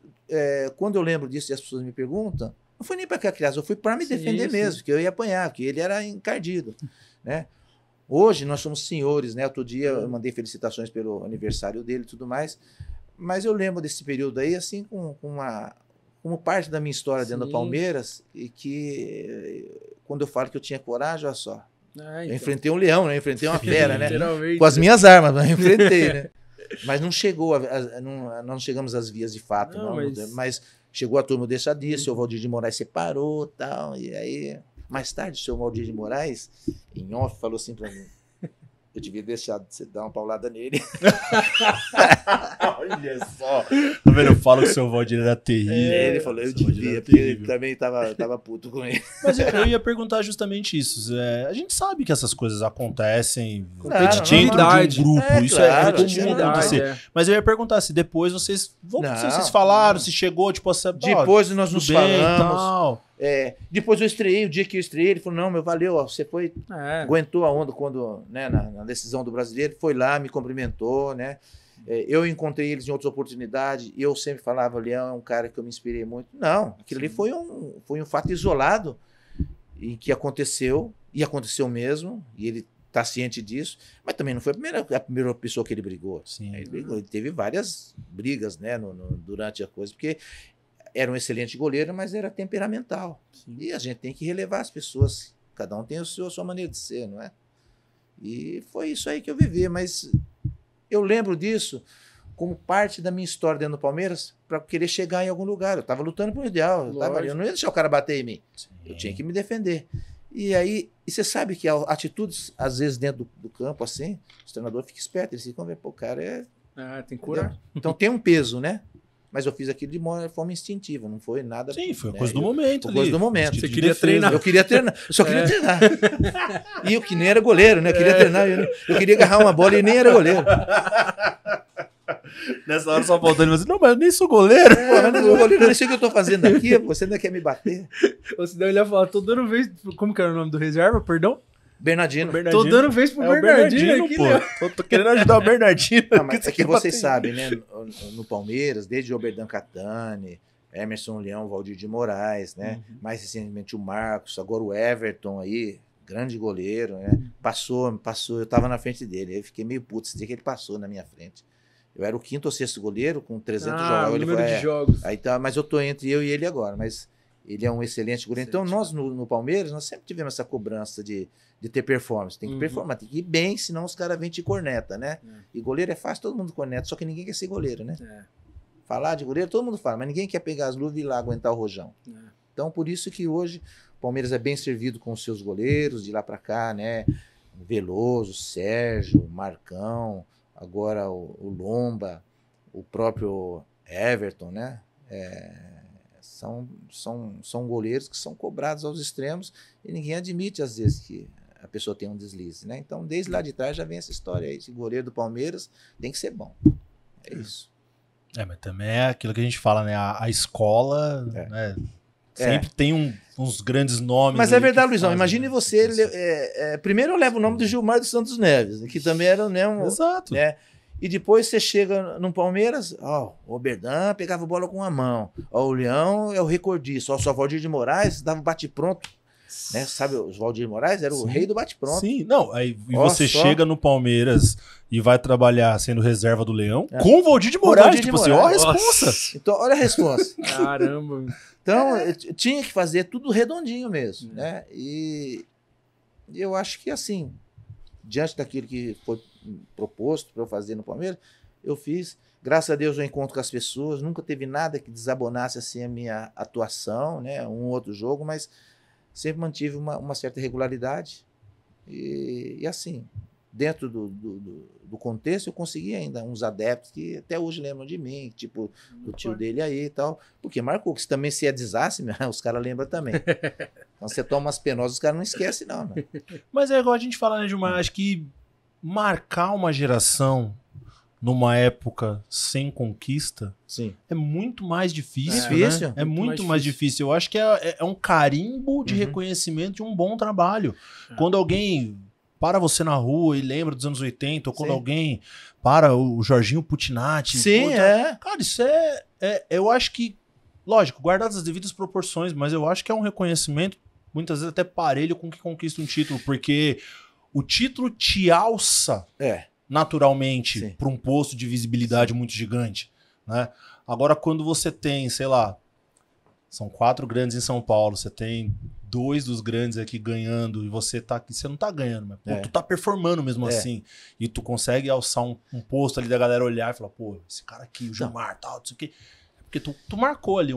quando eu lembro disso e as pessoas me perguntam, não foi nem para aquela criança, eu fui para me defender mesmo, que eu ia apanhar, porque ele era encardido, né? Hoje nós somos senhores, né? Outro dia eu mandei felicitações pelo aniversário dele e tudo mais, mas eu lembro desse período aí, assim, com como parte da minha história dentro do Sim. Palmeiras, e que quando eu falo que eu tinha coragem, olha só, Ah, eu então. enfrentei um leão, né? Eu enfrentei uma fera, né? Literalmente. Com as minhas armas, mas eu enfrentei, né? Mas não chegou, não chegamos às vias de fato, Não, não. mas Chegou a turma do Deixadiço, o Valdir de Moraes separou e tal, e aí, mais tarde, o seu Valdir de Moraes, em off, falou assim pra mim, eu devia deixar você dar uma paulada nele. Olha só. Tá vendo? Eu falo que o seu Valdir era terrível. Ele falou, eu Seu Valdir devia, era porque terrível. ele também tava puto com ele. Mas eu ia perguntar justamente isso. A gente sabe que essas coisas acontecem Claro, dentro de intimidade. um grupo. É, Isso claro, é comum intimidade, acontecer. é. Mas eu ia perguntar se depois vocês. Não sei se vocês Não, falaram, não. se chegou, tipo, assim, Depois nós nos falamos. Tal. Depois eu estreiei, o dia que eu estreiei, ele falou, não, meu, valeu, ó, você foi, É. aguentou a onda quando, né, na decisão do Brasileiro, foi lá, me cumprimentou, né? Eu encontrei eles em outras oportunidades, e eu sempre falava, Leão é um cara que eu me inspirei muito. Não, aquilo ali foi um fato isolado, e que aconteceu, e aconteceu mesmo, e ele está ciente disso, mas também não foi a primeira pessoa que ele brigou. Sim. Ele teve várias brigas, né, durante a coisa, porque era um excelente goleiro, mas era temperamental. Sim. E a gente tem que relevar as pessoas. Cada um tem a sua maneira de ser, não é? E foi isso aí que eu vivi. Mas eu lembro disso como parte da minha história dentro do Palmeiras para querer chegar em algum lugar. Eu estava lutando por um ideal. Eu não ia deixar o cara bater em mim. Eu tinha que me defender. E aí, você sabe que atitudes, às vezes, dentro do campo, assim, o treinador fica esperto. Ele fica, pô, o cara é... Tem que curar. Então tem um peso, né? Mas eu fiz aquilo de forma instintiva, não foi nada. Sim, foi né? coisa do momento. Foi coisa do momento. Instinto Você de queria defesa. treinar. Eu queria treinar, eu só queria treinar. E eu que nem era goleiro, né? Eu queria treinar, eu queria agarrar uma bola e nem era goleiro. Nessa hora só faltando, mas não, mas eu nem sou goleiro. Pô, mas eu sou goleiro, eu não sei o que eu tô fazendo aqui, você ainda quer me bater. Ou senão ele ia falar, tô dando vez. Como que era o nome do reserva? Perdão? Bernardino. Tô dando vez pro É o Bernardino aqui, pô. né? Tô querendo ajudar o Bernardino. Não, mas é que quer vocês bater. sabem, né? No Palmeiras, desde o Oberdan Catani, Emerson Leão, Valdir de Moraes, né? Mais recentemente o Marcos, agora o Everton aí, grande goleiro, né? Passou, eu tava na frente dele, eu fiquei meio puto, esse dia que ele passou na minha frente. Eu era o 5º ou 6º goleiro com 300 jogos. O número de jogos. Aí tá, mas eu tô entre eu e ele agora, mas ele é um excelente goleiro. Então nós no Palmeiras, nós sempre tivemos essa cobrança de ter performance. Tem que performar, tem que ir bem, senão os caras vêm te corneta, né? E goleiro é fácil, todo mundo corneta, só que ninguém quer ser goleiro, né? Falar de goleiro, todo mundo fala, mas ninguém quer pegar as luvas e ir lá aguentar o rojão. Então, por isso que hoje o Palmeiras é bem servido com os seus goleiros, de lá para cá, né? Veloso, Sérgio, Marcão, agora o Lomba, o próprio Everton, né? São goleiros que são cobrados aos extremos e ninguém admite, às vezes, que a pessoa tem um deslize, né? Então, desde lá de trás já vem essa história aí, esse goleiro do Palmeiras tem que ser bom. É isso. Mas também é aquilo que a gente fala, né? A escola, né? Sempre tem uns grandes nomes. Mas é verdade, Luizão. fazem, Imagine né? você. Primeiro eu levo o nome do Gilmar dos Santos Neves, que também era, né? Exato. Né? E depois você chega no Palmeiras, ó, o Oberdan pegava a bola com a mão. Ó, o Leão é o recordista. Ó, só o Valdir de Moraes dava bate-pronto. Né? Sabe, o Valdir de Moraes era o rei do bate-pronto. Sim, não. Aí Ó, você só. chega no Palmeiras e vai trabalhar sendo reserva do Leão com o Valdir de Com o Moraes. Valdir de Tipo assim, ó a Moraes. responsa. Então, olha a resposta. Caramba. Então, eu tinha que fazer tudo redondinho mesmo, né? E eu acho que, assim, diante daquilo que foi proposto para eu fazer no Palmeiras, eu fiz. Graças a Deus eu encontro com as pessoas, nunca teve nada que desabonasse assim a minha atuação, né? Um outro jogo, mas sempre mantive uma certa regularidade. E assim, dentro do contexto, eu consegui ainda uns adeptos que até hoje lembram de mim, tipo o tio dele aí e tal, porque marcou, que se também se é desastre, os caras lembram também. Então você toma umas penosas, os caras não esquecem não, né? Mas é igual a gente fala, né, Gilmar? Acho que marcar uma geração numa época sem conquista Sim. é muito mais difícil, Difícil. né? É muito mais difícil. Eu acho que é um carimbo de reconhecimento de um bom trabalho. Quando alguém para você na rua e lembra dos anos 80, ou quando alguém para o Jorginho Putinati. Sim, Cara, isso eu acho que, lógico, guardadas as devidas proporções, mas eu acho que é um reconhecimento, muitas vezes até parelho com que conquista um título, porque o título te alça naturalmente para um posto de visibilidade muito gigante, né? Agora, quando você tem, sei lá, São 4 grandes em São Paulo. Você tem 2 dos grandes aqui ganhando e você tá aqui. Você não tá ganhando, mas pô, tu tá performando mesmo assim. E tu consegue alçar um posto ali da galera olhar e falar, pô, esse cara aqui, o Gilmar, tal, não sei o quê. É porque tu marcou ali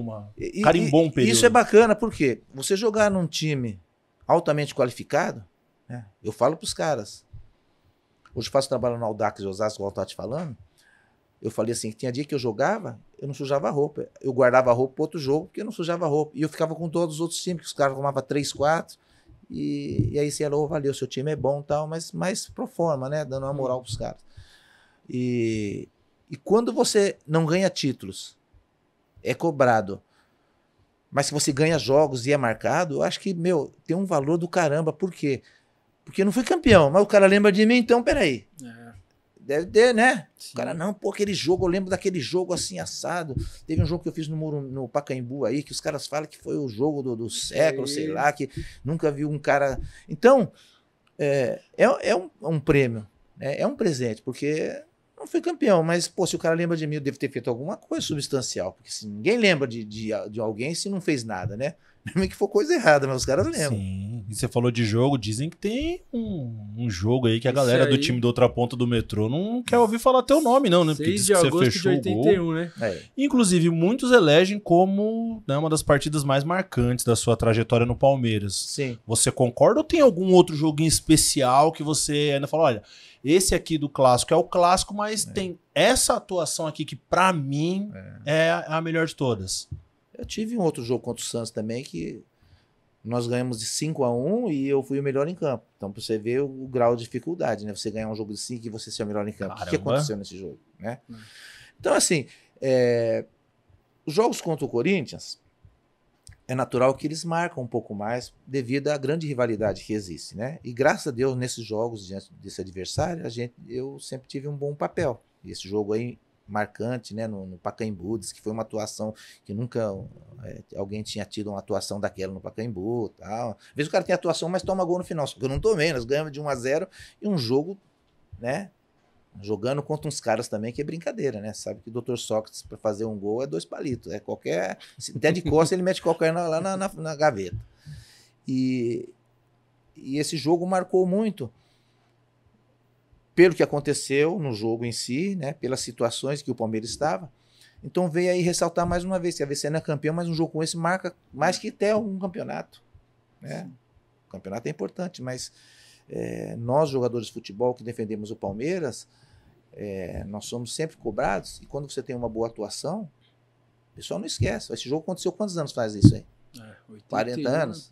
carimbou um período. Isso é bacana, porque você jogar num time altamente qualificado, né? Eu falo pros caras. Hoje eu faço trabalho no Audax de Osasco, igual eu tava te falando. Eu falei assim, que tinha dia que eu jogava, eu não sujava a roupa. Eu guardava a roupa para outro jogo, porque eu não sujava a roupa. E eu ficava com todos os outros times, que os caras tomavam 3, 4. E aí você falou, valeu, seu time é bom e tal, mas mais pro forma, né? Dando uma moral pros caras. E quando você não ganha títulos, é cobrado, mas se você ganha jogos e é marcado, eu acho que, meu, tem um valor do caramba. Por quê? Porque eu não fui campeão, mas o cara lembra de mim, então peraí. Deve ter, né? Sim. O cara, não, pô, aquele jogo, eu lembro daquele jogo assim, assado. Teve um jogo que eu fiz no Pacaembu aí, que os caras falam que foi o jogo do século, sei lá, que nunca viu um cara... Então, é um prêmio, né? É um presente, porque não fui campeão, mas, pô, se o cara lembra de mim, eu devo ter feito alguma coisa substancial, porque se ninguém lembra de alguém se não fez nada, né? Mesmo que for coisa errada, mas os caras lembram. Sim, e você falou de jogo, dizem que tem um jogo aí que a galera do time da outra ponta do metrô não quer ouvir falar teu nome, não, né? Porque 6 de agosto de 81, né? Inclusive, muitos elegem como, né, uma das partidas mais marcantes da sua trajetória no Palmeiras. Sim. Você concorda ou tem algum outro joguinho especial que você ainda fala, olha, esse aqui do clássico é o clássico, mas tem essa atuação aqui que pra mim é a melhor de todas? Eu tive um outro jogo contra o Santos também que nós ganhamos de 5-1 e eu fui o melhor em campo. Então, pra você ver o grau de dificuldade, né? Você ganhar um jogo de 5 e você ser o melhor em campo. Caramba. O que aconteceu nesse jogo, né? Então, assim, os jogos contra o Corinthians, é natural que eles marcam um pouco mais devido à grande rivalidade que existe, né? E graças a Deus, nesses jogos, diante desse adversário, eu sempre tive um bom papel. E esse jogo aí, marcante, né, no Pacaembu, diz que foi uma atuação que nunca alguém tinha tido uma atuação daquela no Pacaembu, tal. Às vezes o cara tem atuação, mas toma gol no final, só que eu não tomei, nós ganhamos de 1-0 e um jogo, né, jogando contra uns caras também que é brincadeira, né, sabe que o Dr. Sócrates para fazer um gol é 2 palitos, se der de costa ele mete qualquer lá na gaveta. E esse jogo marcou muito pelo que aconteceu no jogo em si, né, pelas situações que o Palmeiras estava. Então veio aí ressaltar mais uma vez, que a VC não é campeão, mas um jogo com esse marca mais que até um campeonato, né? O campeonato é importante, mas nós, jogadores de futebol que defendemos o Palmeiras, nós somos sempre cobrados, e quando você tem uma boa atuação, o pessoal não esquece. Esse jogo aconteceu quantos anos faz isso aí? 40 anos?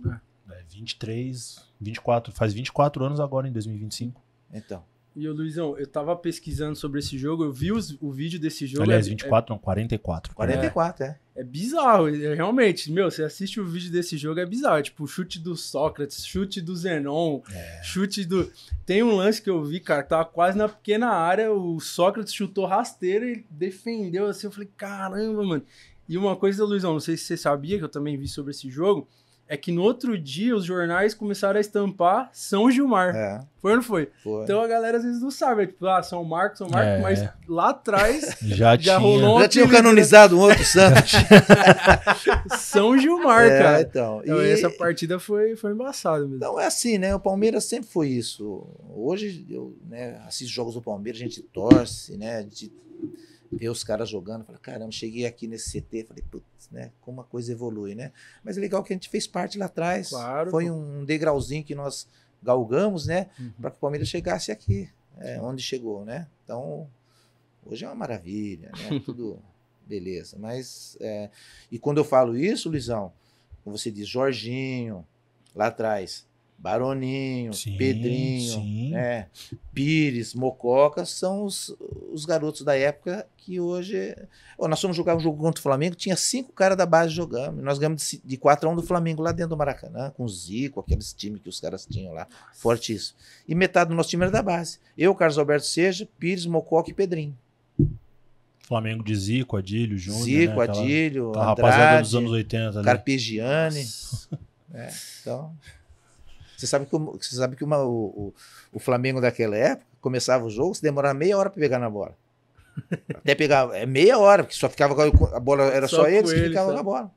23, 24, faz 24 anos agora em 2025. Então. E o Luizão, eu tava pesquisando sobre esse jogo, eu vi o vídeo desse jogo. Aliás, 24, não, 44. 44, É bizarro, realmente. Meu, você assiste o vídeo desse jogo, é bizarro. É tipo, chute do Sócrates, chute do Zenon, chute do... Tem um lance que eu vi, cara, que tava quase na pequena área, o Sócrates chutou rasteiro e defendeu assim. Eu falei, caramba, mano. E uma coisa, Luizão, não sei se você sabia, que eu também vi sobre esse jogo, é que no outro dia os jornais começaram a estampar São Gilmar. Foi ou não foi? Foi? Então a galera às vezes não sabe, tipo, São Marcos, mas lá atrás já rolou já tinham canonizado um outro santo. São Gilmar, cara. Então essa partida foi embaçada mesmo. Então é assim, né? O Palmeiras sempre foi isso. Hoje eu, né, assisto jogos do Palmeiras, a gente torce, né? A gente ver os caras jogando, falei, caramba, cheguei aqui nesse CT, falei, putz, né, como a coisa evolui, né? Mas é legal que a gente fez parte lá atrás, claro, foi um degrauzinho que nós galgamos, né, para que o Palmeiras chegasse aqui, onde chegou, né? Então, hoje é uma maravilha, né? Tudo beleza, mas, e quando eu falo isso, Luizão, como você diz, Jorginho, lá atrás, Baroninho, sim, Pedrinho, sim, né? Pires, Mococa, são os garotos da época que hoje... nós fomos jogar um jogo contra o Flamengo, tinha 5 caras da base jogando, nós ganhamos de 4-1 do Flamengo lá dentro do Maracanã, com o Zico, aqueles times que os caras tinham lá, fortíssimo. E metade do nosso time era da base. Eu, Carlos Alberto Seja, Pires, Mococa e Pedrinho. Flamengo de Zico, Adílio, Júnior, Zico, né? Adílio, aquela Andrade, rapaziada dos anos 80 ali. Carpegiani. Então... Você sabe que o Flamengo daquela época, começava o jogo, se demorava meia hora para pegar na bola. Até pegar, meia hora, porque só ficava a bola, era só eles que ficavam na bola.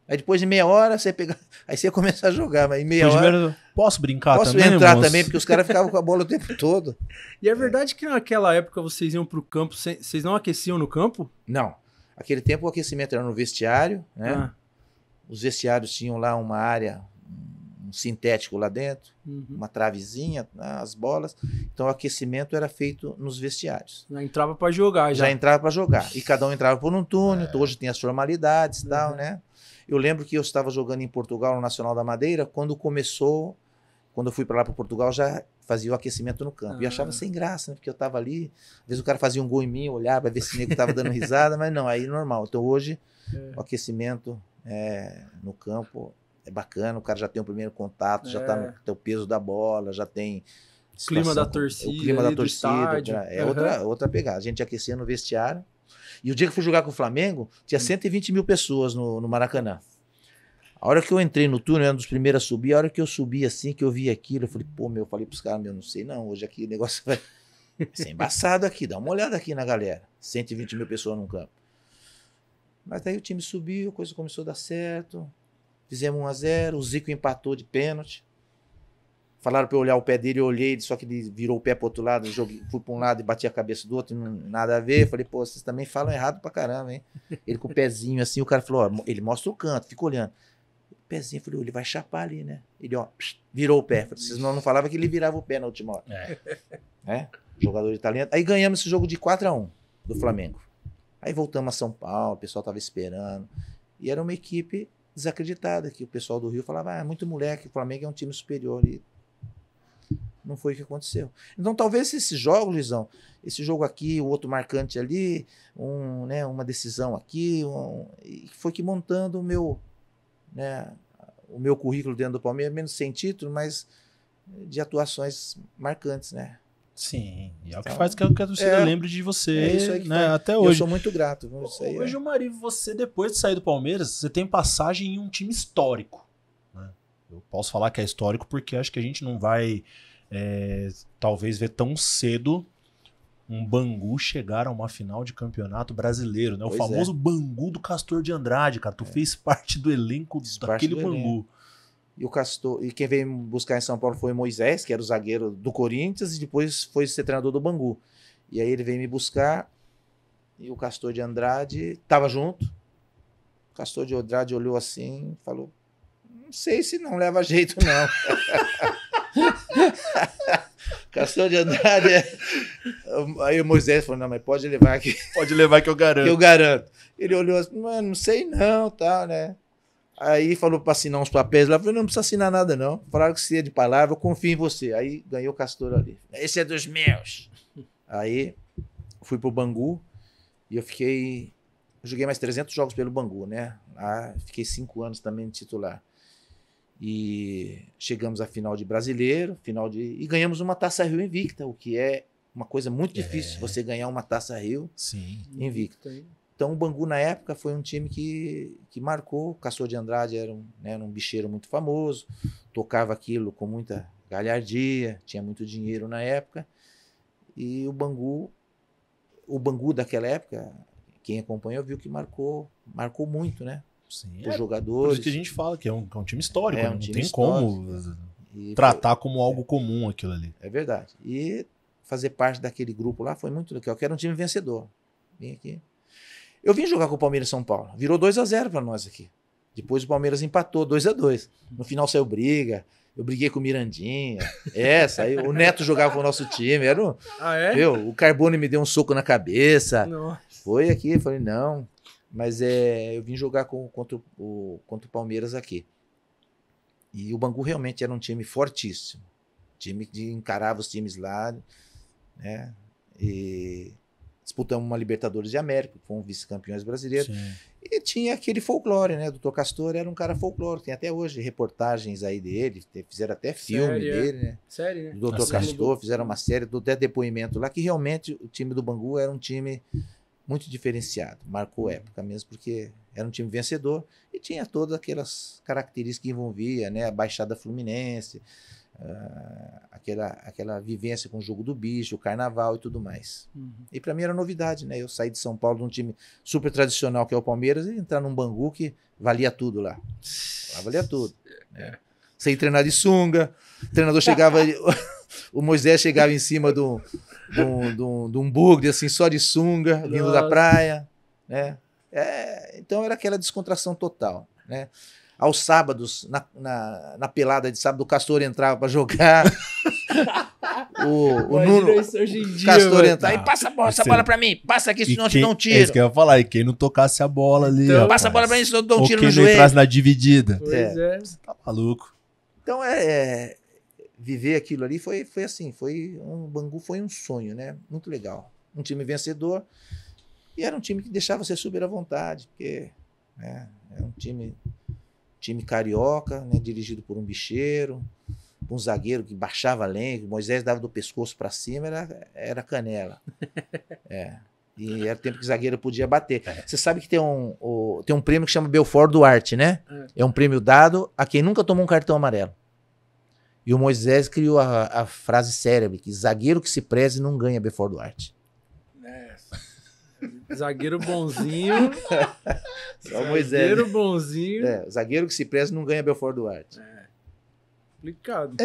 Aí depois de meia hora, você pega... Aí você ia começar a jogar, mas em meia hora... Posso brincar Posso também, entrar moço? também, porque os caras ficavam com a bola o tempo todo. E é verdade que naquela época vocês iam pro campo, vocês não aqueciam no campo? Não. Aquele tempo o aquecimento era no vestiário, né? Ah, Os vestiários tinham lá uma área, um sintético lá dentro, uma travezinha, as bolas. Então o aquecimento era feito nos vestiários. Já entrava pra jogar, Já já. entrava para jogar. E cada um entrava por um túnel, hoje tem as formalidades e tal, né? Eu lembro que eu estava jogando em Portugal, no Nacional da Madeira, quando eu fui para lá para Portugal, já fazia o aquecimento no campo. E achava sem graça, né? Porque eu estava ali, às vezes o cara fazia um gol em mim, eu olhava para ver se o nego estava dando risada, mas não, aí normal. Então hoje, o aquecimento no campo é bacana, o cara já tem o primeiro contato, já está no tem o peso da bola, já tem... Clima da o torcida, clima da ali do torcida, estádio. outra pegada. A gente aquecia no vestiário. E o dia que eu fui jogar com o Flamengo, tinha 120 mil pessoas no Maracanã. A hora que eu entrei no túnel, eu era um dos primeiros a subir, a hora que eu subi assim, que eu vi aquilo, eu falei, pô, eu falei pros caras, não sei não, hoje aqui o negócio vai ser embaçado aqui, dá uma olhada aqui na galera. 120 mil pessoas num campo. Mas daí o time subiu, a coisa começou a dar certo, fizemos 1-0, o Zico empatou de pênalti. Falaram para eu olhar o pé dele, eu olhei, só que ele virou o pé pro outro lado, fui para um lado e bati a cabeça do outro, nada a ver. Falei, pô, vocês também falam errado pra caramba, hein? Ele com o pezinho assim, o cara falou, ó, ele mostra o canto, fica olhando. O pezinho, falei, ele vai chapar ali, né? Ele, ó, virou o pé. Falei, vocês não falavam que ele virava o pé na última hora. Jogador de talento. Aí ganhamos esse jogo de 4-1 do Flamengo. Aí voltamos a São Paulo, o pessoal tava esperando. E era uma equipe desacreditada, que o pessoal do Rio falava, é muito moleque, o Flamengo é um time superior. E não foi o que aconteceu. Então, talvez esses jogos, Luizão, esse jogo aqui, o outro marcante ali, uma decisão aqui, foi que montando o meu currículo dentro do Palmeiras, menos sem título, mas de atuações marcantes, né? Sim, e é o que faz que a torcida lembre de você, isso aí que né, faz. Eu hoje. Eu sou muito grato. Ô, Gilmar, você, depois de sair do Palmeiras, você tem passagem em um time histórico. Né? Eu posso falar que é histórico porque acho que a gente não vai talvez ver tão cedo um Bangu chegar a uma final de campeonato brasileiro, né? O famoso Bangu do Castor de Andrade, cara. Tu fez parte do elenco daquele Bangu. E o Castor, e quem veio buscar em São Paulo foi o Moisés, que era o zagueiro do Corinthians, e depois foi ser treinador do Bangu. E aí ele veio me buscar, e o Castor de Andrade estava junto. O Castor de Andrade olhou assim e falou, não sei se não leva jeito, não. Castor de Andrade. Aí o Moisés falou, não, mas pode levar aqui. Pode levar que eu garanto. Que eu garanto. Ele olhou assim, mano, não sei não, tal, né? Aí falou para assinar uns papéis lá. Eu falei, não precisa assinar nada, não. Falaram que se é de palavra, eu confio em você. Aí ganhou o Castor ali. Esse é dos meus. Aí fui pro Bangu e eu joguei mais 300 jogos pelo Bangu, né? Lá fiquei 5 anos também de titular. E chegamos à final de Brasileiro, e ganhamos uma Taça Rio invicta, o que é uma coisa muito difícil, você ganhar uma Taça Rio invicta. Então o Bangu na época foi um time que marcou. O Castor de Andrade era um bicheiro muito famoso, tocava aquilo com muita galhardia, tinha muito dinheiro na época. E o Bangu daquela época, quem acompanhou viu que marcou muito, né? Sim, os jogadores. Por isso que a gente fala que é um time histórico, né? um Não time tem histórico. como tratar como algo comum aquilo ali. É verdade. E fazer parte daquele grupo lá foi muito legal, que era um time vencedor. Vim aqui. Eu vim jogar com o Palmeiras em São Paulo. Virou 2-0 para nós aqui. Depois o Palmeiras empatou 2-2. No final saiu briga. Eu briguei com o Mirandinha. O Neto jogava com o nosso time. O Carbone me deu um soco na cabeça. Nossa. Foi aqui, falei, não. Mas eu vim jogar contra o Palmeiras aqui. E o Bangu realmente era um time fortíssimo. Time que encarava os times lá, né? E disputamos uma Libertadores de América, fomos vice-campeões brasileiros. Sim. E tinha aquele folclore, né? O Dr. Castor era um cara folclore. Tem até hoje reportagens aí dele, fizeram até filme dele, né? Sério, né? Do Dr. Castor, fizeram uma série, até depoimento lá, que realmente o time do Bangu era um time muito diferenciado, marcou época mesmo, porque era um time vencedor e tinha todas aquelas características que envolvia, né? A Baixada Fluminense, aquela vivência com o jogo do bicho, o carnaval e tudo mais. E para mim era novidade, né? Eu saí de São Paulo de um time super tradicional que é o Palmeiras e entrar num Bangu que valia tudo lá. Lá valia tudo. Né? Sem treinar de sunga, o treinador chegava, o Moisés chegava em cima de um bugre, assim, só de sunga, vindo da praia, né? Então era aquela descontração total, né? Aos sábados, na pelada de sábado, o Castor entrava para jogar. o Nuno, Castor entrava e passa a bola, essa bola para mim, passa aqui, senão eu te dou um tiro. É isso que eu ia falar, e quem não tocasse a bola ali, então, passa a bola para mim, senão eu te dou um tiro no joelho. Ou quem não entrasse na dividida. Pois é. Você tá maluco. Então, viver aquilo ali foi assim, o Bangu foi um sonho, né? Muito legal. Um time vencedor e era um time que deixava você super à vontade, porque né, é um time carioca, né, dirigido por um bicheiro, um zagueiro que baixava a lenha, o Moisés dava do pescoço para cima, era canela. E era o tempo que o zagueiro podia bater. Você sabe que tem um prêmio que chama Belfort Duarte, né? É um prêmio dado a quem nunca tomou um cartão amarelo. E o Moisés criou a frase célebre, que zagueiro que se preze não ganha Belfort Duarte. Zagueiro bonzinho. Só o Moisés. Zagueiro bonzinho. Zagueiro que se preze não ganha Belfort Duarte. Complicado.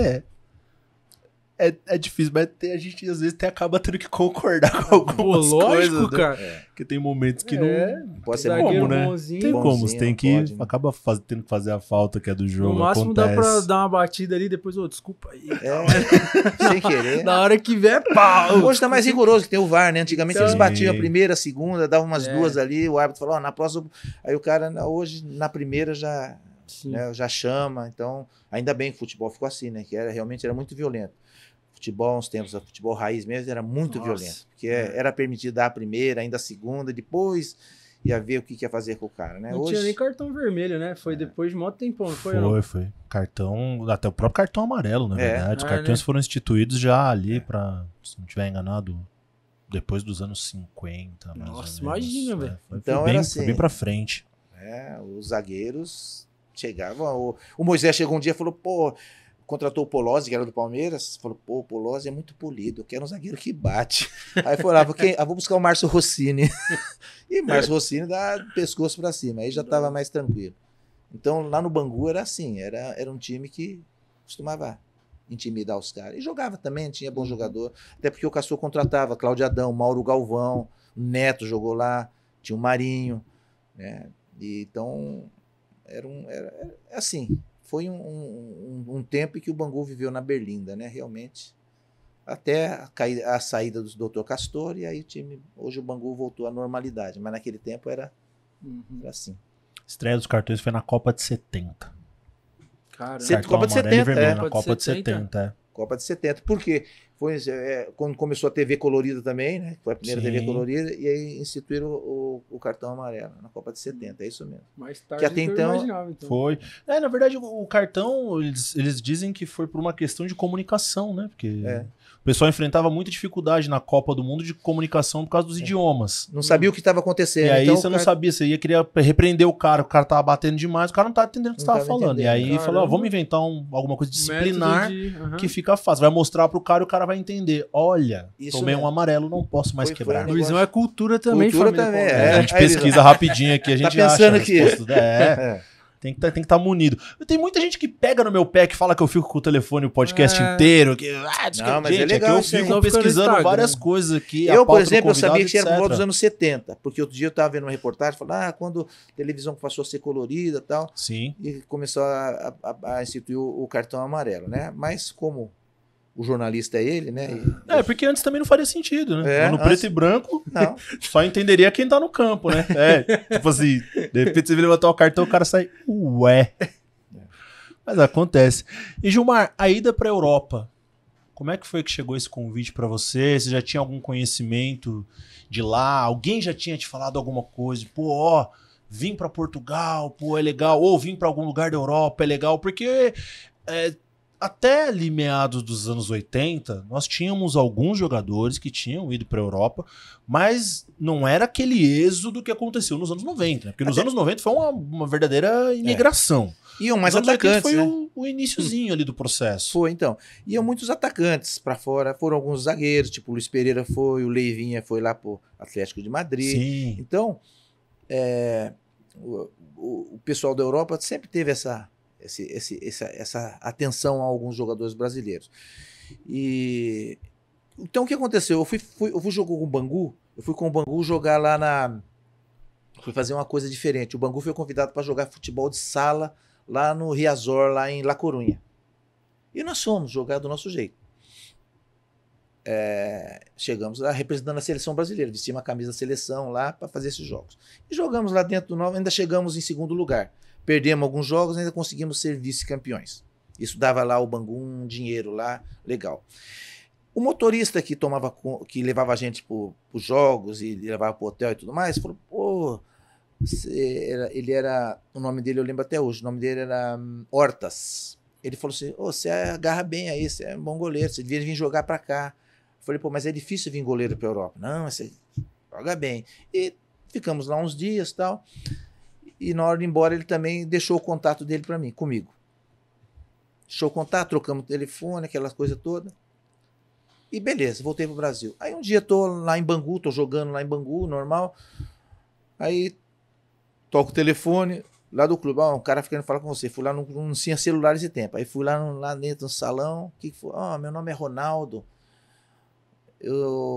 É difícil, mas a gente às vezes acaba tendo que concordar com algumas lógico, coisas. Cara. Porque tem momentos que não pode ser zagueiro como, né? bonzinho. Tem como, você tem que pode, né? acaba tendo que fazer a falta que é do jogo. No máximo acontece. dá pra dar uma batida ali, depois, desculpa aí. Sem querer. Na hora que vier, pau! Hoje tá mais rigoroso que tem o VAR, né? Antigamente Então, eles batiam a primeira, a segunda, davam umas duas ali, o árbitro falou, na próxima... Aí o cara, hoje, na primeira já, né, já chama. Então, ainda bem que o futebol ficou assim, né? Que realmente era muito violento. Futebol, uns tempos, o futebol raiz mesmo, era muito violento. Porque era permitido dar a primeira, ainda a segunda, depois ia ver o que ia fazer com o cara, né? Não tinha nem cartão vermelho, né? Foi depois de mó tempão, não foi? Foi. Cartão, até o próprio cartão amarelo, na verdade. Os cartões foram instituídos já ali para, se não estiver enganado, depois dos anos 50. Nossa, imagina, velho. Então foi era assim. Foi bem pra frente. Os zagueiros chegavam. O Moisés chegou um dia e falou, contratou o Polozzi, que era do Palmeiras, falou, o Polozzi é muito polido, eu quero um zagueiro que bate. Aí foi lá, vou buscar o Márcio Rossini. E Márcio Rossini dá pescoço pra cima, aí já tava mais tranquilo. Então lá no Bangu era assim, era um time que costumava intimidar os caras. E jogava também, tinha bom jogador, até porque o Castor contratava Cláudio Adão, Mauro Galvão, o Neto jogou lá, tinha o Marinho, né? E, então era assim... Foi um tempo em que o Bangu viveu na berlinda, né? Realmente. Até a saída do Dr. Castor, e aí hoje o Bangu voltou à normalidade. Mas naquele tempo era assim. Estreia dos cartões foi na Copa de 70. Caramba. Copa de 70, na Copa de 70. Copa de 70. Por quê? Foi quando começou a TV colorida também, né? Foi a primeira TV colorida, e aí instituíram o cartão amarelo na Copa de 70, é isso mesmo. Mais tarde que até então imaginava, então. Foi. Na verdade, o cartão, eles dizem que foi por uma questão de comunicação, né? Porque o pessoal enfrentava muita dificuldade na Copa do Mundo de comunicação por causa dos idiomas. Não sabia o que estava acontecendo. E aí então, você não sabia, você querer repreender o cara tava batendo demais, o cara não tava entendendo o que você tava falando. entendendo. E aí falou, vamos inventar alguma coisa disciplinar Método que fica fácil. Vai mostrar pro cara e o cara vai entender. Olha, Isso tomei mesmo. um amarelo, não posso mais quebrar. foi Luizão é cultura também, Cultura família também, Palmeiras. A gente Aí, pesquisa rapidinho aqui, a gente pensando acha a que- resposta. Tem que estar munido. Tem muita gente que pega no meu pé que fala que eu fico com o telefone o podcast inteiro. Não, mas é gente, legal que eu isso aí. fico Só fica no pesquisando Instagram. várias coisas aqui. a Eu, por pauta do exemplo, eu sabia convidado, que era por volta etc. dos anos 70, porque outro dia eu estava vendo uma reportagem, falando, quando a televisão passou a ser colorida e tal, Sim. e começou a instituir o cartão amarelo, né? Mas como o jornalista é ele, né? Porque antes também não faria sentido, né? No antes- preto e branco, Não, só entenderia quem tá no campo, né? Tipo assim, de repente você levantar o cartão, o cara sai, ué. Mas acontece. E Gilmar, a ida pra Europa, como é que foi que chegou esse convite pra você? Você já tinha algum conhecimento de lá? Alguém já tinha te falado alguma coisa? Vim pra Portugal, é legal. Ou vim pra algum lugar da Europa, é legal. Porque até ali meados dos anos 80, nós tínhamos alguns jogadores que tinham ido para a Europa, mas não era aquele êxodo que aconteceu nos anos 90, né? Porque nos anos 90 foi uma verdadeira imigração. Iam mais Nos anos 80 atacantes, foi né? o iniciozinho ali do processo. Foi, então. Iam muitos atacantes para fora. Foram alguns zagueiros, tipo o Luiz Pereira foi, o Leivinha foi lá pro Atlético de Madrid. Sim. Então, o pessoal da Europa sempre teve essa atenção a alguns jogadores brasileiros. Então, o que aconteceu? Eu fui jogar com o Bangu, eu fui com o Bangu jogar lá na... Fui fazer uma coisa diferente. O Bangu foi convidado para jogar futebol de sala lá no Riazor, lá em La Corunha. E nós fomos jogar do nosso jeito. Chegamos lá representando a seleção brasileira, vestimos a camisa da seleção lá para fazer esses jogos. E jogamos lá dentro do novo, ainda chegamos em segundo lugar. Perdemos alguns jogos, ainda conseguimos ser vice-campeões. Isso dava lá ao Bangu um dinheiro lá, legal. O motorista que levava a gente para os jogos e levava para o hotel e tudo mais, falou, pô, ele era, o nome dele eu lembro até hoje, o nome dele era Hortas. Ele falou assim, você agarra bem aí, você é um bom goleiro, você devia vir jogar para cá. Eu falei, pô, mas é difícil vir goleiro para a Europa. Não, você joga bem. E ficamos lá uns dias e tal. E na hora de ir embora ele também deixou o contato dele para mim, comigo. Deixou o contato, trocamos o telefone, aquelas coisas todas. E beleza, voltei pro Brasil. Aí um dia tô lá em Bangu, tô jogando lá em Bangu, normal. Aí toco o telefone lá do clube. Um cara querendo falar com você. Fui lá, não tinha celular esse tempo. Aí fui lá dentro do salão. O que foi? Meu nome é Ronaldo.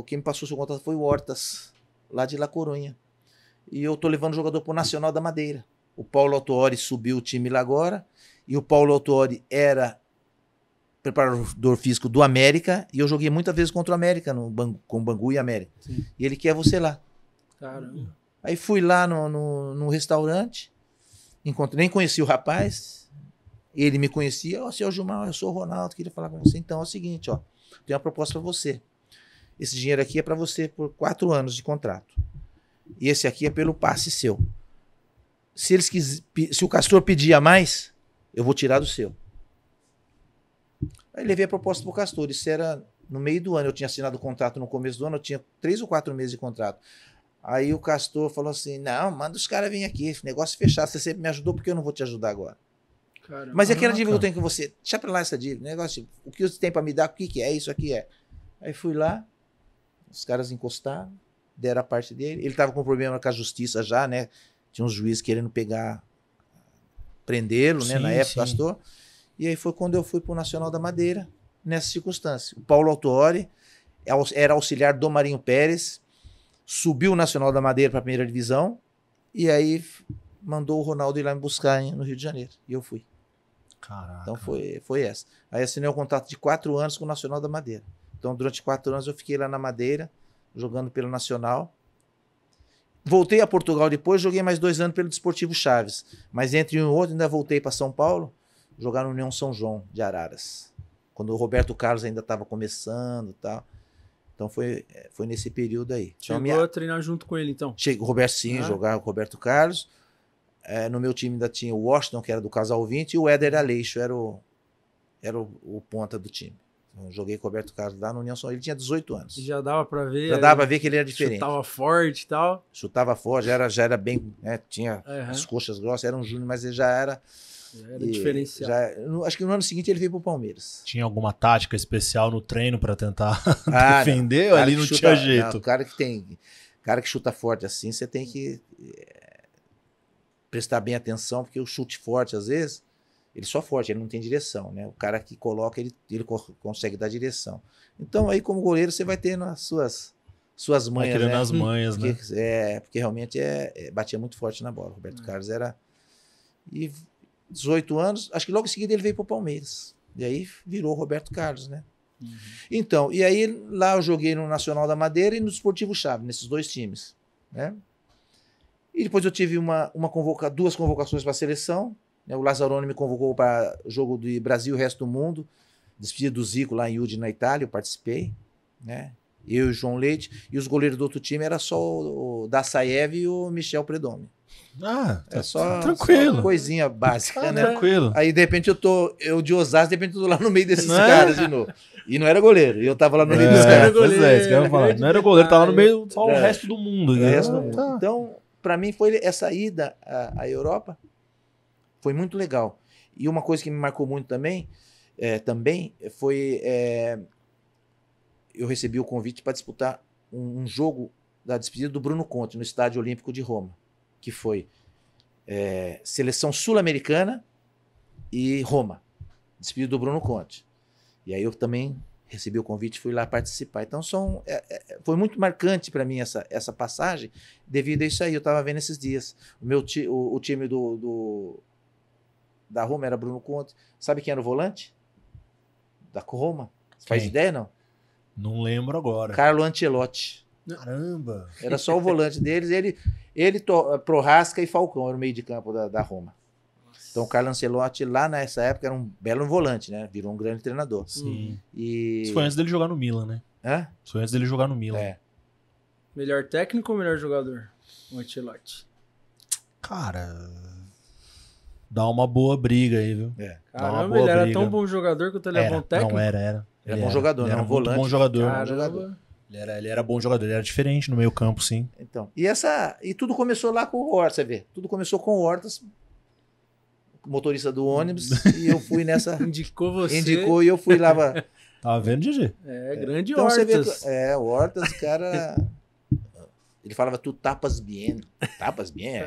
Quem me passou seu contato foi o Hortas, lá de La Corunha. E eu tô levando o jogador pro Nacional da Madeira. O Paulo Autuori subiu o time lá agora. E o Paulo Autuori era preparador físico do América. E eu joguei muitas vezes contra o América, com o Bangu e América. Sim. E ele quer você lá. Caramba. Aí fui lá no restaurante. Nem conheci o rapaz. Ele me conhecia. Seu Gilmar, eu sou o Ronaldo, queria falar com você. Então é o seguinte, tem uma proposta para você. Esse dinheiro aqui é para você por 4 anos de contrato. E esse aqui é pelo passe seu. Se o Castor pedir a mais, eu vou tirar do seu. Aí levei a proposta pro Castor. Isso era no meio do ano. Eu tinha assinado o contrato no começo do ano. Eu tinha 3 ou 4 meses de contrato. Aí o Castor falou assim, não, manda os caras virem aqui. Negócio fechado. Você sempre me ajudou, porque eu não vou te ajudar agora? Caramba. Mas aquela dívida que eu tenho com você, deixa pra lá essa dívida. Negócio, o que você tem pra me dar, o que é? Isso aqui é. Aí fui lá. Os caras encostaram, deram a parte dele. Ele estava com problema com a justiça já, né? Tinha uns juízes querendo prendê-lo, né? Na época, Castor. E aí foi quando eu fui para o Nacional da Madeira, nessa circunstância. O Paulo Autuori era auxiliar do Marinho Pérez, subiu o Nacional da Madeira para a primeira divisão, e aí mandou o Ronaldo ir lá me buscar no Rio de Janeiro. E eu fui. Caraca. Então foi essa. Aí assinei um contrato de 4 anos com o Nacional da Madeira. Então, durante 4 anos eu fiquei lá na Madeira, jogando pelo Nacional. Voltei a Portugal depois, joguei mais 2 anos pelo Desportivo Chaves. Mas entre um e outro, ainda voltei para São Paulo, jogar no União São João de Araras. Quando o Roberto Carlos ainda estava começando e tal. Então, foi nesse período aí. Chegou a treinar junto com ele, então? O Roberto, sim, jogar com o Roberto Carlos. No meu time ainda tinha o Washington, que era do Casal 20, e o Éder Aleixo era o ponta do time. Eu joguei com o Roberto Carlos lá no União São Paulo. Ele tinha 18 anos. E já dava pra ver. Já dava pra ver que ele era diferente. Chutava forte e tal. Chutava forte, já era bem, né? Tinha as coxas grossas, era um júnior, mas ele já era diferenciado. Acho que no ano seguinte ele veio pro Palmeiras. Tinha alguma tática especial no treino pra tentar defender? Não. Ou ali não tinha jeito? Não, cara que chuta forte assim, você tem que prestar bem atenção, porque o chute forte, às vezes, ele só forte, ele não tem direção, né? O cara que coloca, ele consegue dar direção. Então, aí, como goleiro, você vai tendo as suas manhas, né? As manhas, porque, né? Porque realmente batia muito forte na bola. O Roberto Carlos era... E 18 anos, acho que logo em seguida ele veio pro Palmeiras. E aí virou o Roberto Carlos, né? Então, e aí lá eu joguei no Nacional da Madeira e no Desportivo Chaves, nesses 2 times, né? E depois eu tive 2 convocações para a seleção. O Lazzaroni me convocou para o jogo do Brasil e o resto do mundo. Despedida do Zico lá em Udine, na Itália, eu participei, né? Eu e o João Leite. E os goleiros do outro time era só o Dassaev e o Michel Predomi. Tá só tranquilo. Só coisinha básica, né? Tranquilo. Aí, de repente, eu de Osasco, de repente, eu tô lá no meio desses caras de novo. E não era goleiro. E eu tava lá no meio dos caras. Pois é, isso que eu ia falar. Não era goleiro, tava no meio só o resto do mundo. Tá. Então, para mim, foi essa ida à Europa foi muito legal. E uma coisa que me marcou muito também foi eu recebi o convite para disputar um jogo da despedida do Bruno Conte no Estádio Olímpico de Roma, que foi seleção sul-americana e Roma, despedida do Bruno Conte. E aí eu também recebi o convite e fui lá participar. Então foi muito marcante para mim essa passagem, devido a isso aí. Eu estava vendo esses dias. O time da Roma era Bruno Conte. Sabe quem era o volante? Da Roma? Você faz ideia, não? Não lembro agora. Carlo Ancelotti. Caramba! Era só o volante deles. Ele Prohaska e Falcão era o meio de campo da Roma. Então o Carlo Ancelotti lá nessa época era um belo volante, né? Virou um grande treinador. Sim. E... Isso foi antes dele jogar no Milan, né? Hã? Isso foi antes dele jogar no Milan. Melhor técnico ou melhor jogador? O Ancelotti. Cara, dá uma boa briga aí, viu? Caramba, ele era tão bom jogador que ele era bom técnico? Não, era. Ele era bom jogador, ele era era um muito volante. bom jogador. Caramba. Ele era bom jogador, ele era diferente no meio campo, sim. Então, e tudo começou lá com o Hortas, você vê. Tudo começou com o Hortas, motorista do ônibus, e eu fui nessa... Indicou você. Indicou e eu fui lá... Tá vendo, GG? Grande então, Hortas. Você vê, o Hortas, cara... Ele falava, tu tapas bien. Tapas bien?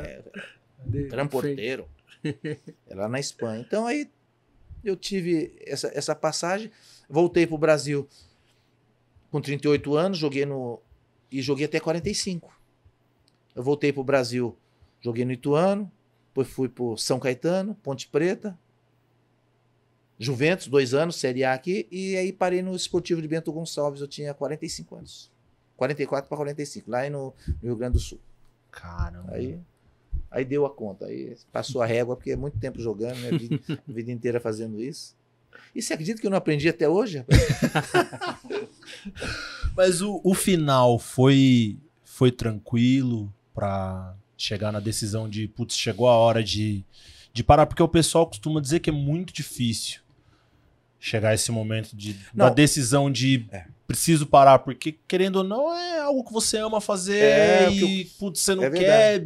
Transporteiro. É lá na Espanha. Então, aí eu tive essa passagem, voltei pro Brasil com 38 anos, joguei até 45. Eu voltei pro Brasil, joguei no Ituano, depois fui pro São Caetano, Ponte Preta, Juventus, 2 anos, Série A aqui, e aí parei no Esportivo de Bento Gonçalves, eu tinha 45 anos. 44 para 45, lá no Rio Grande do Sul. Caramba. Aí deu a conta, aí passou a régua, porque é muito tempo jogando, né, a vida inteira fazendo isso. E você acredita que eu não aprendi até hoje? Mas o final foi tranquilo pra chegar na decisão de, putz, chegou a hora de parar, porque o pessoal costuma dizer que é muito difícil chegar a esse momento da decisão de preciso parar, porque querendo ou não é algo que você ama fazer putz, você não quer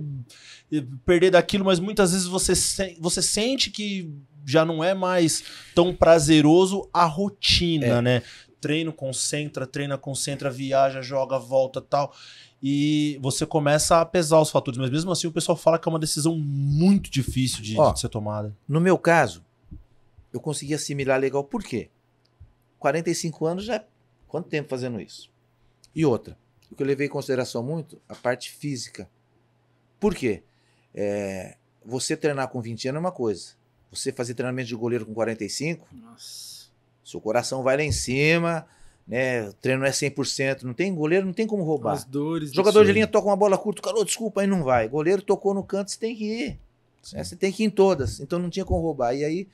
perder daquilo, mas muitas vezes você sente que já não é mais tão prazeroso a rotina, né? Treina, concentra, viaja, joga, volta, tal. E você começa a pesar os fatores, mas mesmo assim o pessoal fala que é uma decisão muito difícil de ser tomada. No meu caso, eu consegui assimilar legal. Por quê? 45 anos já é quanto tempo fazendo isso? E outra, o que eu levei em consideração muito, a parte física. Por quê? Você treinar com 20 anos é uma coisa. Você fazer treinamento de goleiro com 45, seu coração vai lá em cima, né? O treino não é 100%, não tem goleiro, não tem como roubar. As dores. Jogador de linha toca uma bola curta, cara, desculpa, aí não vai. Goleiro tocou no canto, você tem que ir. Você tem que ir em todas, então não tinha como roubar. E aí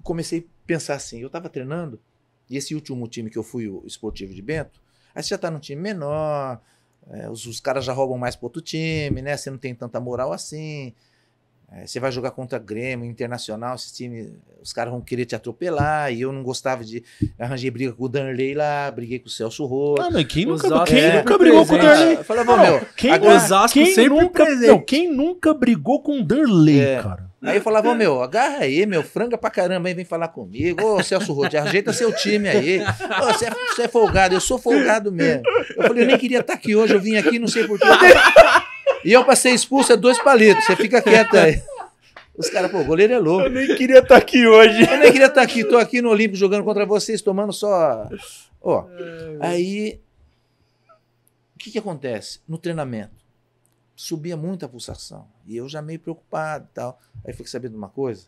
comecei a pensar assim, eu tava treinando, e esse último time que eu fui, o Esportivo de Bento, aí você já tá num time menor, os caras já roubam mais pro outro time, né? Você não tem tanta moral assim. Você vai jogar contra Grêmio, Internacional, esse time, os caras vão querer te atropelar, e eu não gostava de... Arranjei briga com o Danley lá, briguei com o Celso Roth. Ah, mas quem nunca brigou com o Danley? Falava, meu... Quem nunca brigou com o Danley, cara? Aí eu falava, meu, agarra aí, meu, franga pra caramba aí, vem falar comigo. Ô, Celso Roth, ajeita seu time aí. Ô, você é folgado, eu sou folgado mesmo. Eu falei, eu nem queria estar aqui hoje, eu vim aqui, não sei porquê. E eu pra ser expulso é 2 palitos, você fica quieto aí. Os caras, pô, o goleiro é louco. Eu nem queria estar aqui hoje. Eu nem queria estar aqui, tô aqui no Olímpico jogando contra vocês, tomando só... Ó, aí... O que acontece? No treinamento, subia muito a pulsação. E eu já meio preocupado e tal. Aí fiquei sabendo de uma coisa?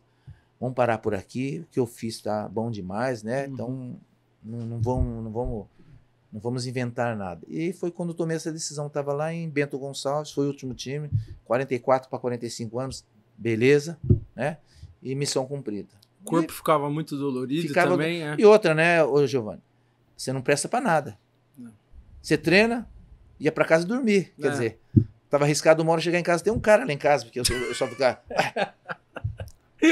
Vamos parar por aqui, o que eu fiz tá bom demais, né? Então, não vamos inventar nada. E foi quando eu tomei essa decisão. Estava lá em Bento Gonçalves, foi o último time, 44 para 45 anos, beleza, né? E missão cumprida. O corpo ficava muito dolorido também, E outra, né, ô Giovanni? Você não presta para nada. Não. Você treina, ia pra casa dormir. Quer dizer, tava arriscado uma hora chegar em casa, tem um cara lá em casa, porque eu só ficar...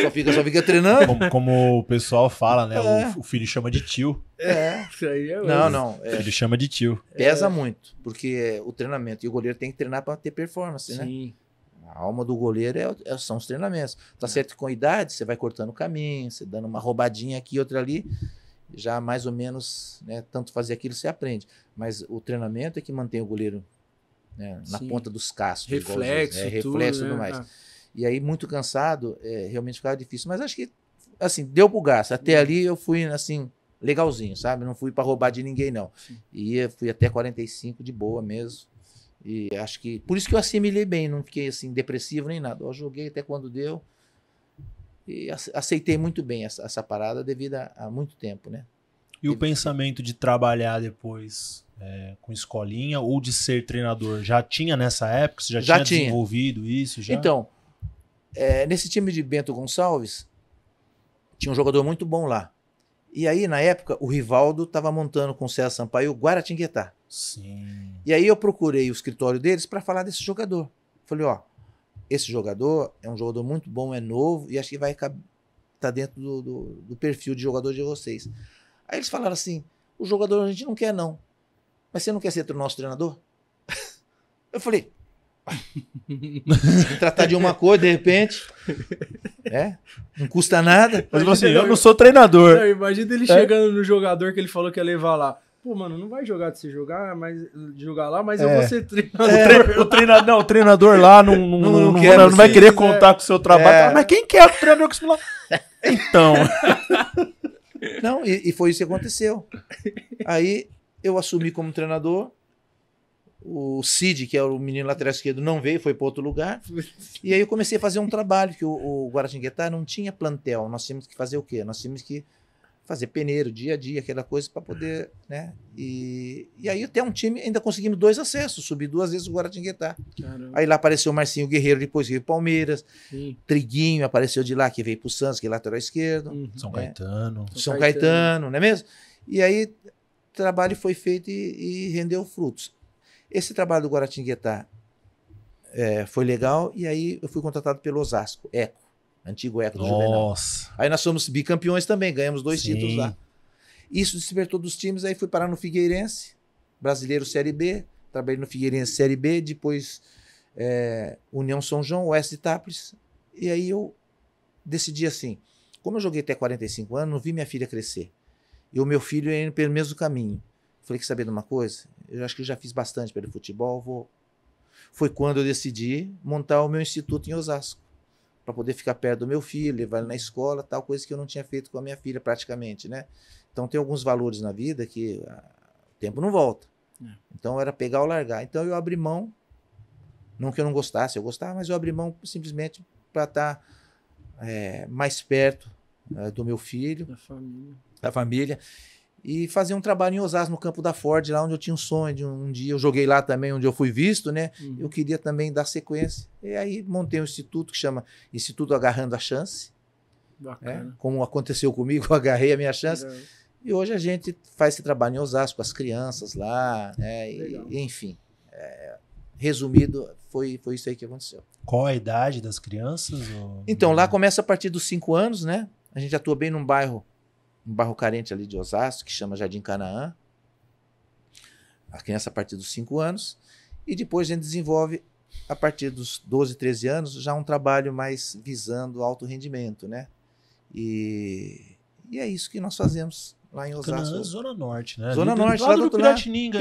Só fica treinando. Como o pessoal fala, né? O filho chama de tio. Isso aí é Não. O filho chama de tio. Pesa muito, porque o treinamento. E o goleiro tem que treinar para ter performance, né? Sim. A alma do goleiro são os treinamentos. Tá certo que com a idade, você vai cortando o caminho, você dando uma roubadinha aqui, outra ali. Já mais ou menos, né? Tanto fazer aquilo, você aprende. Mas o treinamento é que mantém o goleiro, né, na ponta dos cascos. Reflexo, reflexo e tudo né? mais. E aí, muito cansado, realmente ficava difícil. Mas acho que, assim, deu pro gasto. Até ali eu fui, assim, legalzinho, sabe? Não fui para roubar de ninguém, não. E fui até 45 de boa mesmo. E acho que... Por isso que eu assimilei bem, não fiquei, assim, depressivo nem nada. Eu joguei até quando deu. E aceitei muito bem essa parada devido a muito tempo, né? E o pensamento de trabalhar depois com escolinha ou de ser treinador, já tinha nessa época? Você já tinha desenvolvido isso? Já? Então, nesse time de Bento Gonçalves, tinha um jogador muito bom lá. E aí, na época, o Rivaldo estava montando com o César Sampaio o Guaratinguetá. Sim. E aí eu procurei o escritório deles para falar desse jogador. Falei, esse jogador é um jogador muito bom, é novo, e acho que vai estar dentro do perfil de jogador de vocês. Aí eles falaram assim, o jogador a gente não quer não, mas você não quer ser o nosso treinador? Eu falei, se tratar de uma coisa, de repente, não custa nada. Mas assim, eu não sou treinador. Não, imagina ele chegando no jogador que ele falou que ia levar lá. Pô, mano, não vai jogar de você jogar, lá, mas eu vou ser treinador. O treinador lá não vai querer contar com o seu trabalho. Mas quem quer o treinador com isso lá? Então. Não, e foi isso que aconteceu. Aí eu assumi como treinador. O Cid, que é o menino lateral esquerdo, não veio, foi para outro lugar. E aí eu comecei a fazer um trabalho, que o Guaratinguetá não tinha plantel. Nós tínhamos que fazer o quê? Nós tínhamos que fazer peneiro, dia a dia, aquela coisa para poder, né? E aí até um time, ainda conseguimos 2 acessos, subi 2 vezes o Guaratinguetá. Aí lá apareceu o Marcinho Guerreiro, depois veio o Palmeiras. Sim. Triguinho apareceu de lá, que veio pro Santos, que é lateral esquerdo. São Caetano. São Caetano, não é mesmo? E aí o trabalho foi feito e rendeu frutos. Esse trabalho do Guaratinguetá foi legal, e aí eu fui contratado pelo Osasco, Eco, antigo Eco do Juvenal. Aí nós somos bicampeões também, ganhamos 2 títulos lá. Isso despertou dos times, aí fui parar no Figueirense, Brasileiro Série B, trabalhei no Figueirense Série B, depois União São João, Oeste de Itápolis, e aí eu decidi assim, como eu joguei até 45 anos, não vi minha filha crescer, e o meu filho ia indo pelo mesmo caminho. Falei, quer saber de uma coisa? Eu acho que eu já fiz bastante pelo futebol, Foi quando eu decidi montar o meu instituto em Osasco, para poder ficar perto do meu filho, levar ele na escola, tal coisa que eu não tinha feito com a minha filha praticamente, né? Então tem alguns valores na vida que o tempo não volta. Então era pegar ou largar. Então eu abri mão, não que eu não gostasse, eu gostava, mas eu abri mão simplesmente para estar mais perto do meu filho, da família. E fazer um trabalho em Osasco, no campo da Ford, lá onde eu tinha um sonho de um dia. Eu joguei lá também, onde eu fui visto, né? Eu queria também dar sequência. E aí montei um instituto que chama Instituto Agarrando a Chance. Bacana. Como aconteceu comigo, eu agarrei a minha chance. Legal. E hoje a gente faz esse trabalho em Osasco, com as crianças lá, e, enfim. Resumido, foi isso aí que aconteceu. Qual a idade das crianças? Então, lá começa a partir dos 5 anos, né? A gente atua bem num bairro carente ali de Osasco, que chama Jardim Canaã. A criança a partir dos 5 anos. E depois a gente desenvolve, a partir dos 12, 13 anos, já um trabalho mais visando alto rendimento, né? E é isso que nós fazemos lá em Osasco. Zona Norte, né? Zona Norte, lá do Piratininga.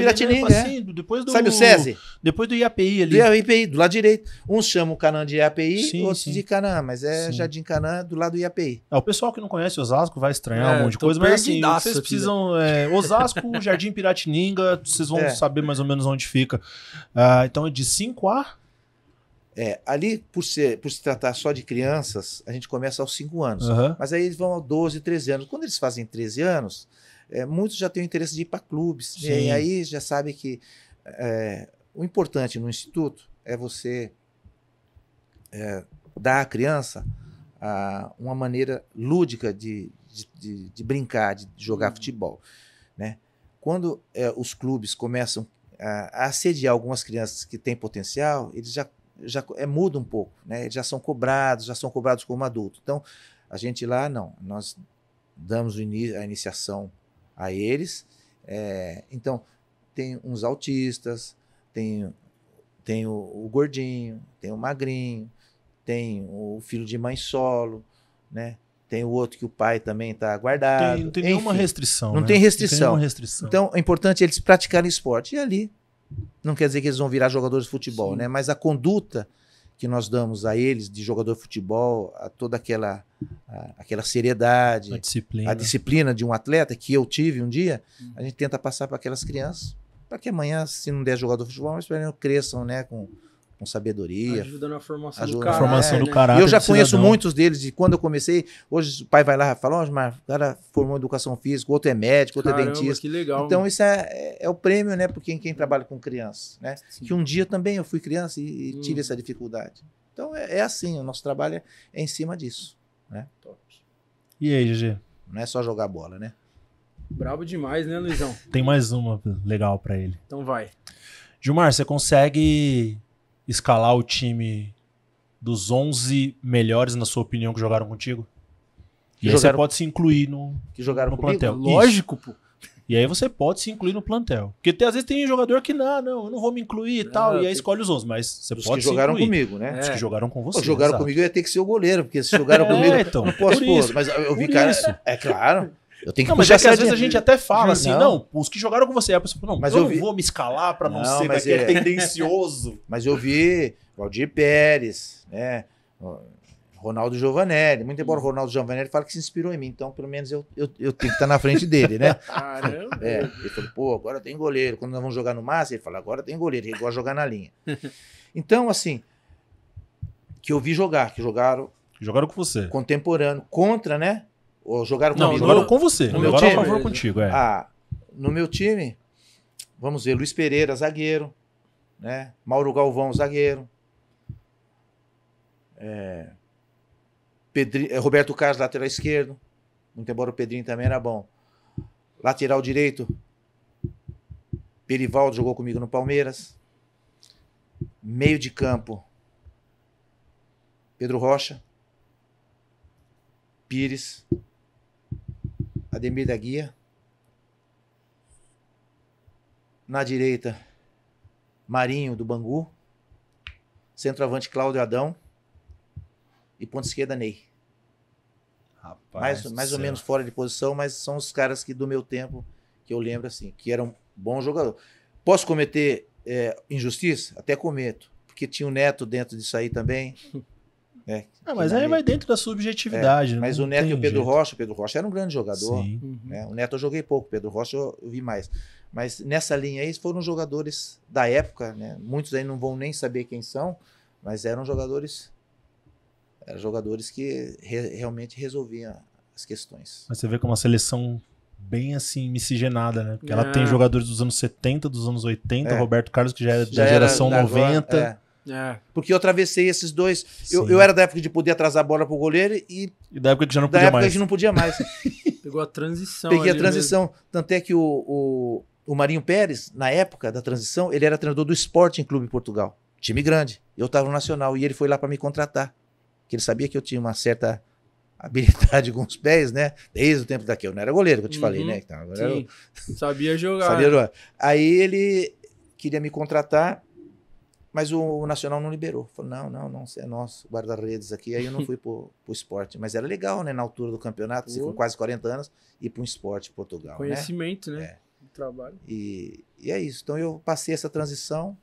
Depois do... Sabe o SESI? Depois do IAPI ali. Do IAPI, do lado direito. Uns chamam Canaã de IAPI, outros de Canaã, mas Jardim Canaã do lado do IAPI. O pessoal que não conhece Osasco vai estranhar um monte de coisa, mas assim, vocês precisam... Osasco, Jardim Piratininga, vocês vão saber mais ou menos onde fica. Então é de 5 a... Ali, por se tratar só de crianças, a gente começa aos 5 anos. Mas aí eles vão aos 12, 13 anos. Quando eles fazem 13 anos, muitos já têm o interesse de ir para clubes. E aí já sabe que o importante no instituto é você dar à criança uma maneira lúdica de brincar, de jogar futebol, né? Quando os clubes começam a assediar algumas crianças que têm potencial, eles já muda um pouco, né? Eles já são cobrados como adulto. Então, a gente lá, não, nós damos a iniciação a eles. Então, tem uns autistas, tem o gordinho, tem o magrinho, tem o filho de mãe solo, né? Tem o outro que o pai também está guardado. Não tem nenhuma restrição. Não né? tem restrição. Não tem nenhuma restrição. Então, é importante eles praticarem esporte. E ali, não quer dizer que eles vão virar jogadores de futebol, Sim. né? Mas a conduta que nós damos a eles de jogador de futebol, a toda aquela seriedade, A disciplina de um atleta que eu tive um dia, a gente tenta passar para aquelas crianças, para que amanhã, se não der jogador de futebol, mas para eles cresçam, né, com sabedoria. Ajuda na formação Ajuda do na caráter. formação do né? caráter. E eu já do conheço cidadão. muitos deles, de quando eu comecei, hoje o pai vai lá e fala, ó, Osmar, o cara formou educação física, outro é médico, outro é Caramba, dentista. que legal. Então mano. isso é o prêmio, né, para quem trabalha com crianças, né? Sim. Que um dia também eu fui criança e tive essa dificuldade. Então é assim, o nosso trabalho é em cima disso, né? Top. E aí, GG? Não é só jogar bola, né? Brabo demais, né, Luizão? Tem mais uma legal pra ele. Então vai. Gilmar, você consegue escalar o time dos 11 melhores, na sua opinião, que jogaram contigo? E aí você Jogaram- pode se incluir no Que jogaram No comigo. plantel. Lógico, pô. E aí você pode se incluir no plantel. Porque às vezes tem jogador que não, eu não vou me incluir e tal. E aí tem- escolhe os 11, mas você Os pode que se jogaram incluir. comigo, né? Os que jogaram com você. Pô, jogaram exato. comigo, eu ia ter que ser o goleiro, porque se jogaram comigo, então, não posso por pôr. isso, Mas eu vi, por cara. isso. É claro. Eu tenho que Não, mas puxar é que às vezes a sardinha. gente até fala assim, Não. não, os que jogaram com você, a pessoa fala, não, Mas eu eu não vi- vou me escalar pra não, Não, ser mas daquele é- tendencioso. Mas eu vi Valdir Pérez, né? Ronaldo Giovanelli. Muito embora o Ronaldo Giovanelli fale que se inspirou em mim, então pelo menos eu tenho que estar na frente dele, né? Caramba. Ele falou, pô, agora tem goleiro. Quando nós vamos jogar no Massa, ele fala, agora tem goleiro. Ele gosta de jogar na linha. Então, assim, que eu vi jogar, que jogaram Jogaram com você. contemporâneo, contra, né? Ou jogaram Não, comigo. Jogaram com você. no meu Jogaram a time. favor contigo, é. No meu time, vamos ver, Luiz Pereira, zagueiro, né? Mauro Galvão, zagueiro. Roberto Carlos, lateral esquerdo. Muito embora o Pedrinho também era bom. Lateral direito, Perivaldo jogou comigo no Palmeiras. Meio de campo, Pedro Rocha, Pires, Ademir da Guia. Na direita, Marinho do Bangu. Centroavante, Cláudio Adão. E ponta esquerda, Ney. Rapaz Mais do ou céu. menos fora de posição, mas são os caras que do meu tempo, que eu lembro assim, que eram bons jogadores. Posso cometer injustiça? Até cometo. Porque tinha o Neto dentro disso aí também. Né, Mas que na aí vai dentro da subjetividade. Mas não o Neto tem e o Pedro jeito. Rocha era um grande jogador. Sim. Uhum. Né? O Neto eu joguei pouco, o Pedro Rocha eu vi mais. Mas nessa linha aí foram jogadores da época, né? Muitos aí não vão nem saber quem são, mas eram jogadores que realmente resolviam as questões. Mas você vê que é uma seleção bem assim miscigenada, né? Porque ela É. tem jogadores dos anos 70, dos anos 80, É. Roberto Carlos, que já era Já da era geração da 90. agora, É. Porque eu atravessei esses dois. Sim. Eu era da época de poder atrasar a bola pro goleiro e E da época que já não da podia época mais. que não podia mais. Pegou a transição. Peguei a ali transição. Tanto é que o Marinho Pérez, na época da transição, ele era treinador do Sporting Clube Portugal. Time grande. Eu estava no Nacional e ele foi lá para me contratar. Porque ele sabia que eu tinha uma certa habilidade com os pés, né? Desde o tempo daqui. Eu não era goleiro, que eu te falei, Uhum. né? Então, agora mesmo. Sim. Sabia jogar. sabia jogar. Aí ele queria me contratar, mas o Nacional não liberou. Falou, não, você é nosso, guarda-redes aqui. Aí eu não fui pro esporte. Mas era legal, né? Na altura do campeonato, você com quase 40 anos, ir para um esporte Portugal, né? Conhecimento, né? Do trabalho. E é isso. Então eu passei essa transição.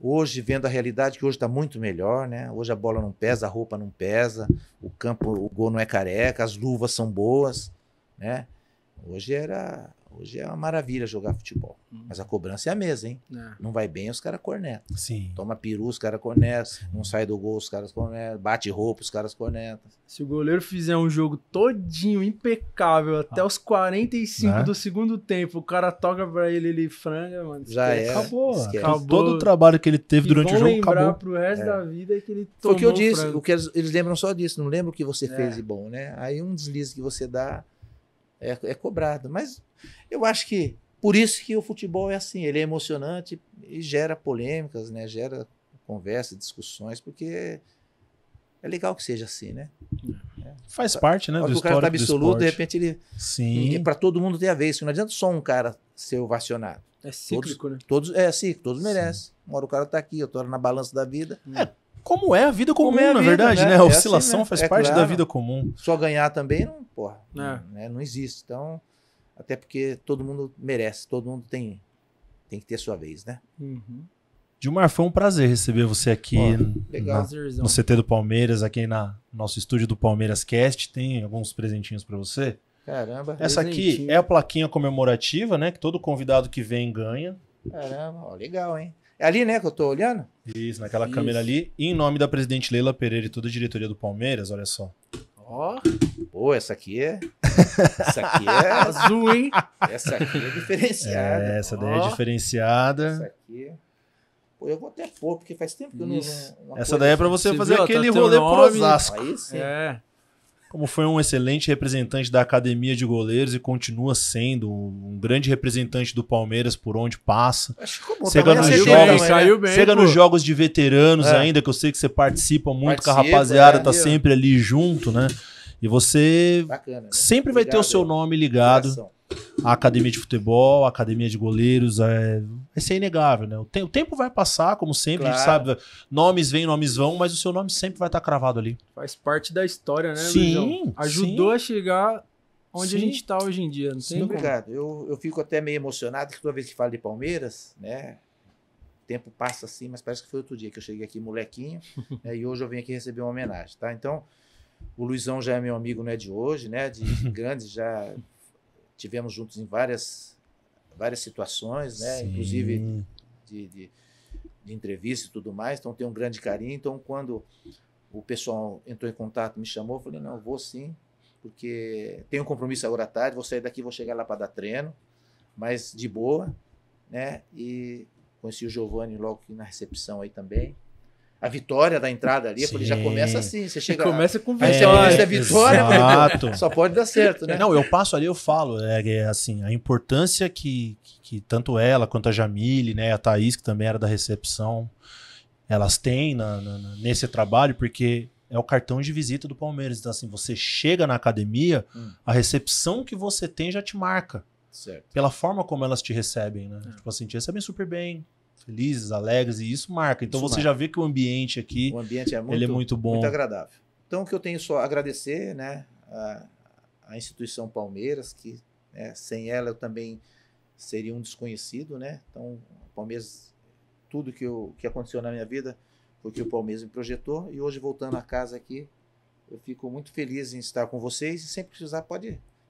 Hoje, vendo a realidade, que hoje está muito melhor, né? Hoje a bola não pesa, a roupa não pesa, o campo, o gol não é careca, as luvas são boas, né? Hoje é uma maravilha jogar futebol. Mas a cobrança é a mesma, hein? É. Não vai bem, os caras cornetam. Sim. Toma peru, os caras cornetam. Não sai do gol, os caras cornetam. Bate roupa, os caras cornetam. Se o goleiro fizer um jogo todinho, impecável, até os 45 Né? do segundo tempo, o cara toca pra ele franga, mano. Já esquece. era. Acabou. Esquece. Acabou. Todo o trabalho que ele teve E durante o vão jogo lembrar acabou. pro resto da vida que ele Foi tomou o que eu disse. frango. O que eles lembram só disso. Não lembram o que você É. fez de bom, né? Aí um deslize que você dá é cobrado. Mas eu acho que Por isso que o futebol é assim, ele é emocionante e gera polêmicas, né? Gera conversas, discussões, porque é legal que seja assim, né? Faz parte, né, Na hora do que o cara tá histórico do absoluto, esporte. de repente ele... Sim. Para todo mundo ter a vez, que não adianta só um cara ser ovacionado. É cíclico, né? Todos merecem. Uma hora o cara tá aqui, outra hora na balança da vida. Como é a vida comum, Como é a na vida, verdade, né? né? É A assim oscilação mesmo, faz é parte da claro. vida comum. Só ganhar também, não, porra, É. né? Não existe. Então, até porque todo mundo merece, todo mundo tem que ter sua vez, né? Uhum. Gilmar, foi um prazer receber você aqui Legal. Prazerzão. no CT do Palmeiras, aqui no nosso estúdio do Palmeiras Cast. Tem alguns presentinhos pra você. Caramba, Essa aqui Presentinho. é a plaquinha comemorativa, né? Que todo convidado que vem ganha. caramba, ó, legal, hein? É ali, né, que eu tô olhando? Isso, naquela Isso. câmera ali. E em nome da presidente Leila Pereira e toda a diretoria do Palmeiras, olha só. Ó, Pô, essa aqui é... azul, hein? Essa aqui é diferenciada. Essa daí é Ó. diferenciada. Essa aqui... Pô, eu vou até pôr, porque faz tempo que eu não... Isso. uma Essa coisa daí é pra assim. você Você fazer viu? aquele Tá teu rolê pro nome. Osasco. Aí sim. É. Como foi um excelente representante da Academia de Goleiros e continua sendo um grande representante do Palmeiras por onde passa. Acho que ficou bom. Chega Tamanho nos acertei jogos, também, né? caiu bem. Chega pô. nos jogos de veteranos É. ainda, que eu sei que você participa muito com a Participo, rapaziada, é. tá sempre ali junto, né? E você Bacana, né? sempre vai ter o Obrigado, seu nome ligado coração. à Academia de Futebol, à Academia de Goleiros, vai ser inegável, né? O tempo vai passar, como sempre, a gente Claro. sabe, nomes vêm, nomes vão, mas o seu nome sempre vai estar cravado ali. Faz parte da história, né, Sim, Luizão? Ajudou a chegar onde a Sim. gente tá hoje em dia. Não tem como. Obrigado. Eu fico até meio emocionado que toda vez que falo de Palmeiras, né? O tempo passa assim, mas parece que foi outro dia que eu cheguei aqui molequinho, né, e hoje eu venho aqui receber uma homenagem, tá? Então, o Luizão já é meu amigo, não é de hoje, né? De grandes, já tivemos juntos em várias situações, né? Sim. Inclusive de entrevista e tudo mais, então tenho um grande carinho. Então, quando o pessoal entrou em contato, me chamou, eu falei, não, eu vou sim, porque tenho um compromisso agora à tarde, vou sair daqui, vou chegar lá para dar treino, mas de boa, né? E conheci o Giovanni logo na recepção aí também. A vitória da entrada ali, eu falei, já Sim. começa assim, você chega Começa com aí você vitória. vê a vitória, meu irmão, exato. só pode dar certo, né? Não, eu passo ali, eu falo, assim, a importância que tanto ela quanto a Jamile, né, a Thaís, que também era da recepção, elas têm nesse trabalho, porque é o cartão de visita do Palmeiras. Então, assim, você chega na academia, a recepção que você tem já te marca, Certo. pela forma como elas te recebem, né? Tipo assim, te recebem super bem, felizes, alegres, e isso marca. Então Isso você já vê que o ambiente aqui, O ambiente é muito, ele é muito bom. muito agradável. Então, o que eu tenho só a agradecer, né, a instituição Palmeiras, que né, sem ela eu também seria um desconhecido, né? Então, o Palmeiras, tudo que aconteceu na minha vida foi que o Palmeiras me projetou. E hoje, voltando a casa aqui, eu fico muito feliz em estar com vocês. E sempre precisar,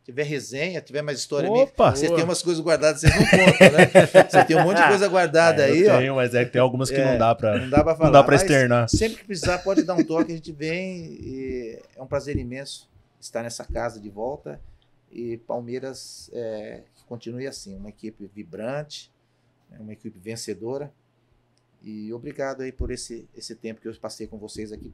tiver resenha, tiver mais história minha. Opa! Você Boa. tem umas coisas guardadas, vocês não contam, né? Você tem um monte de coisa guardada aí, eu ó. tenho, mas é que tem algumas que não dá pra, Não dá pra falar. não dá pra mas externar. Sempre que precisar, pode dar um toque, a gente vem. E é um prazer imenso estar nessa casa de volta. E Palmeiras que continue assim, uma equipe vibrante, né, uma equipe vencedora. E obrigado aí por esse tempo que eu passei com vocês aqui,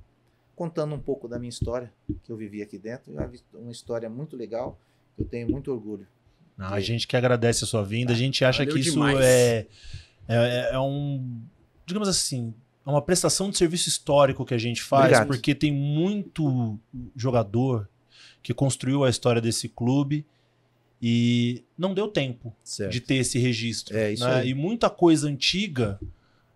contando um pouco da minha história, que eu vivi aqui dentro. Uma história muito legal, que eu tenho muito orgulho. Não, a gente que agradece a sua vinda, a gente acha Valeu que isso demais. é um, digamos assim, é uma prestação de serviço histórico que a gente faz, Obrigado. porque tem muito jogador que construiu a história desse clube e não deu tempo Certo. de ter esse registro. É, isso né? aí. E muita coisa antiga,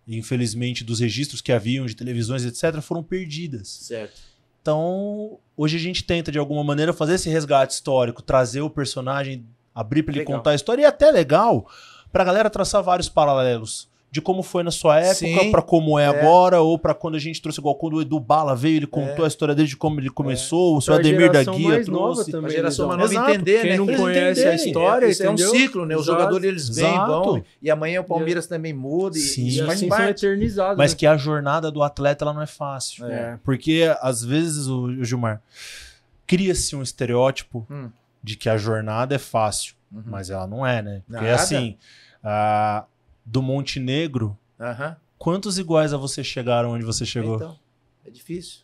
infelizmente, dos registros que haviam de televisões, etc., foram perdidas. Certo. Então, hoje a gente tenta, de alguma maneira, fazer esse resgate histórico, trazer o personagem, abrir para ele Legal. contar a história, e é até legal pra galera traçar vários paralelos de como foi na sua época, Sim, pra como é agora, ou pra quando a gente trouxe, igual quando o Edu Bala veio, ele contou a história dele de como ele começou, o seu Pra Ademir da geração Guia mais nova trouxe. também, A geração mais Luizão. nova Exato. entender, Quem né? não Eles conhece a entenderem. história, Isso é um entendeu? ciclo, né? Os Exato. jogadores eles vêm, Exato. vão, e amanhã o Palmeiras também muda e Sim. E isso faz assim são parte. eternizados. Mas né? que a jornada do atleta ela não é fácil. É. Porque, às vezes, o Gilmar, cria-se um estereótipo de que a jornada é fácil, Uhum. mas ela não é, né? Porque, Nada. assim, do Montenegro, Aham. quantos iguais a você chegaram onde você chegou? Então, é difícil.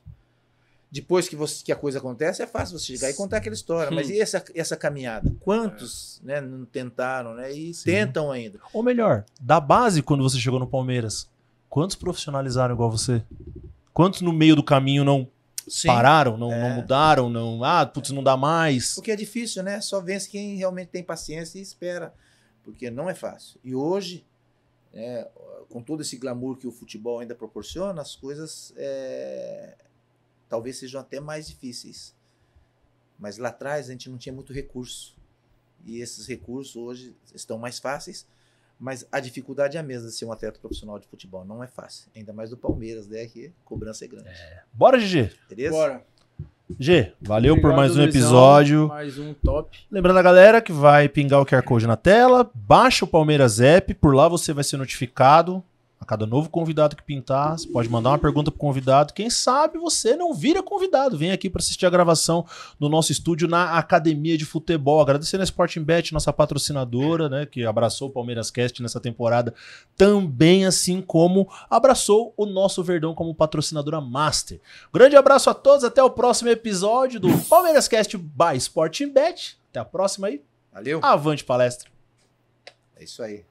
Depois que a coisa acontece, é fácil você chegar e contar aquela história. Mas e essa caminhada? Quantos né, não tentaram, né? E tentam ainda. Ou melhor, da base, quando você chegou no Palmeiras, quantos profissionalizaram igual você? Quantos no meio do caminho não pararam, não mudaram, putz, não dá mais? Porque é difícil, né? Só vence quem realmente tem paciência e espera. Porque não é fácil. E hoje, com todo esse glamour que o futebol ainda proporciona, as coisas talvez sejam até mais difíceis. Mas lá atrás a gente não tinha muito recurso. E esses recursos hoje estão mais fáceis. Mas a dificuldade é a mesma de ser um atleta profissional de futebol. Não é fácil. Ainda mais do Palmeiras, né? Que a cobrança é grande. Bora, GG. Beleza? Bora. G, valeu Obrigado, por mais um Luizão. episódio. Mais um top. Lembrando a galera que vai pingar o QR Code na tela, baixa o Palmeiras App, por lá você vai ser notificado a cada novo convidado que pintar. Você pode mandar uma pergunta pro convidado. Quem sabe você não vira convidado. Vem aqui para assistir a gravação no nosso estúdio na Academia de Futebol. Agradecendo a Sporting Bet, nossa patrocinadora, né, que abraçou o Palmeiras Cast nessa temporada, também assim como abraçou o nosso Verdão como patrocinadora master. Grande abraço a todos, até o próximo episódio do Palmeiras Cast by Sporting Bet. Até a próxima aí. Valeu. Avante palestra. É isso aí.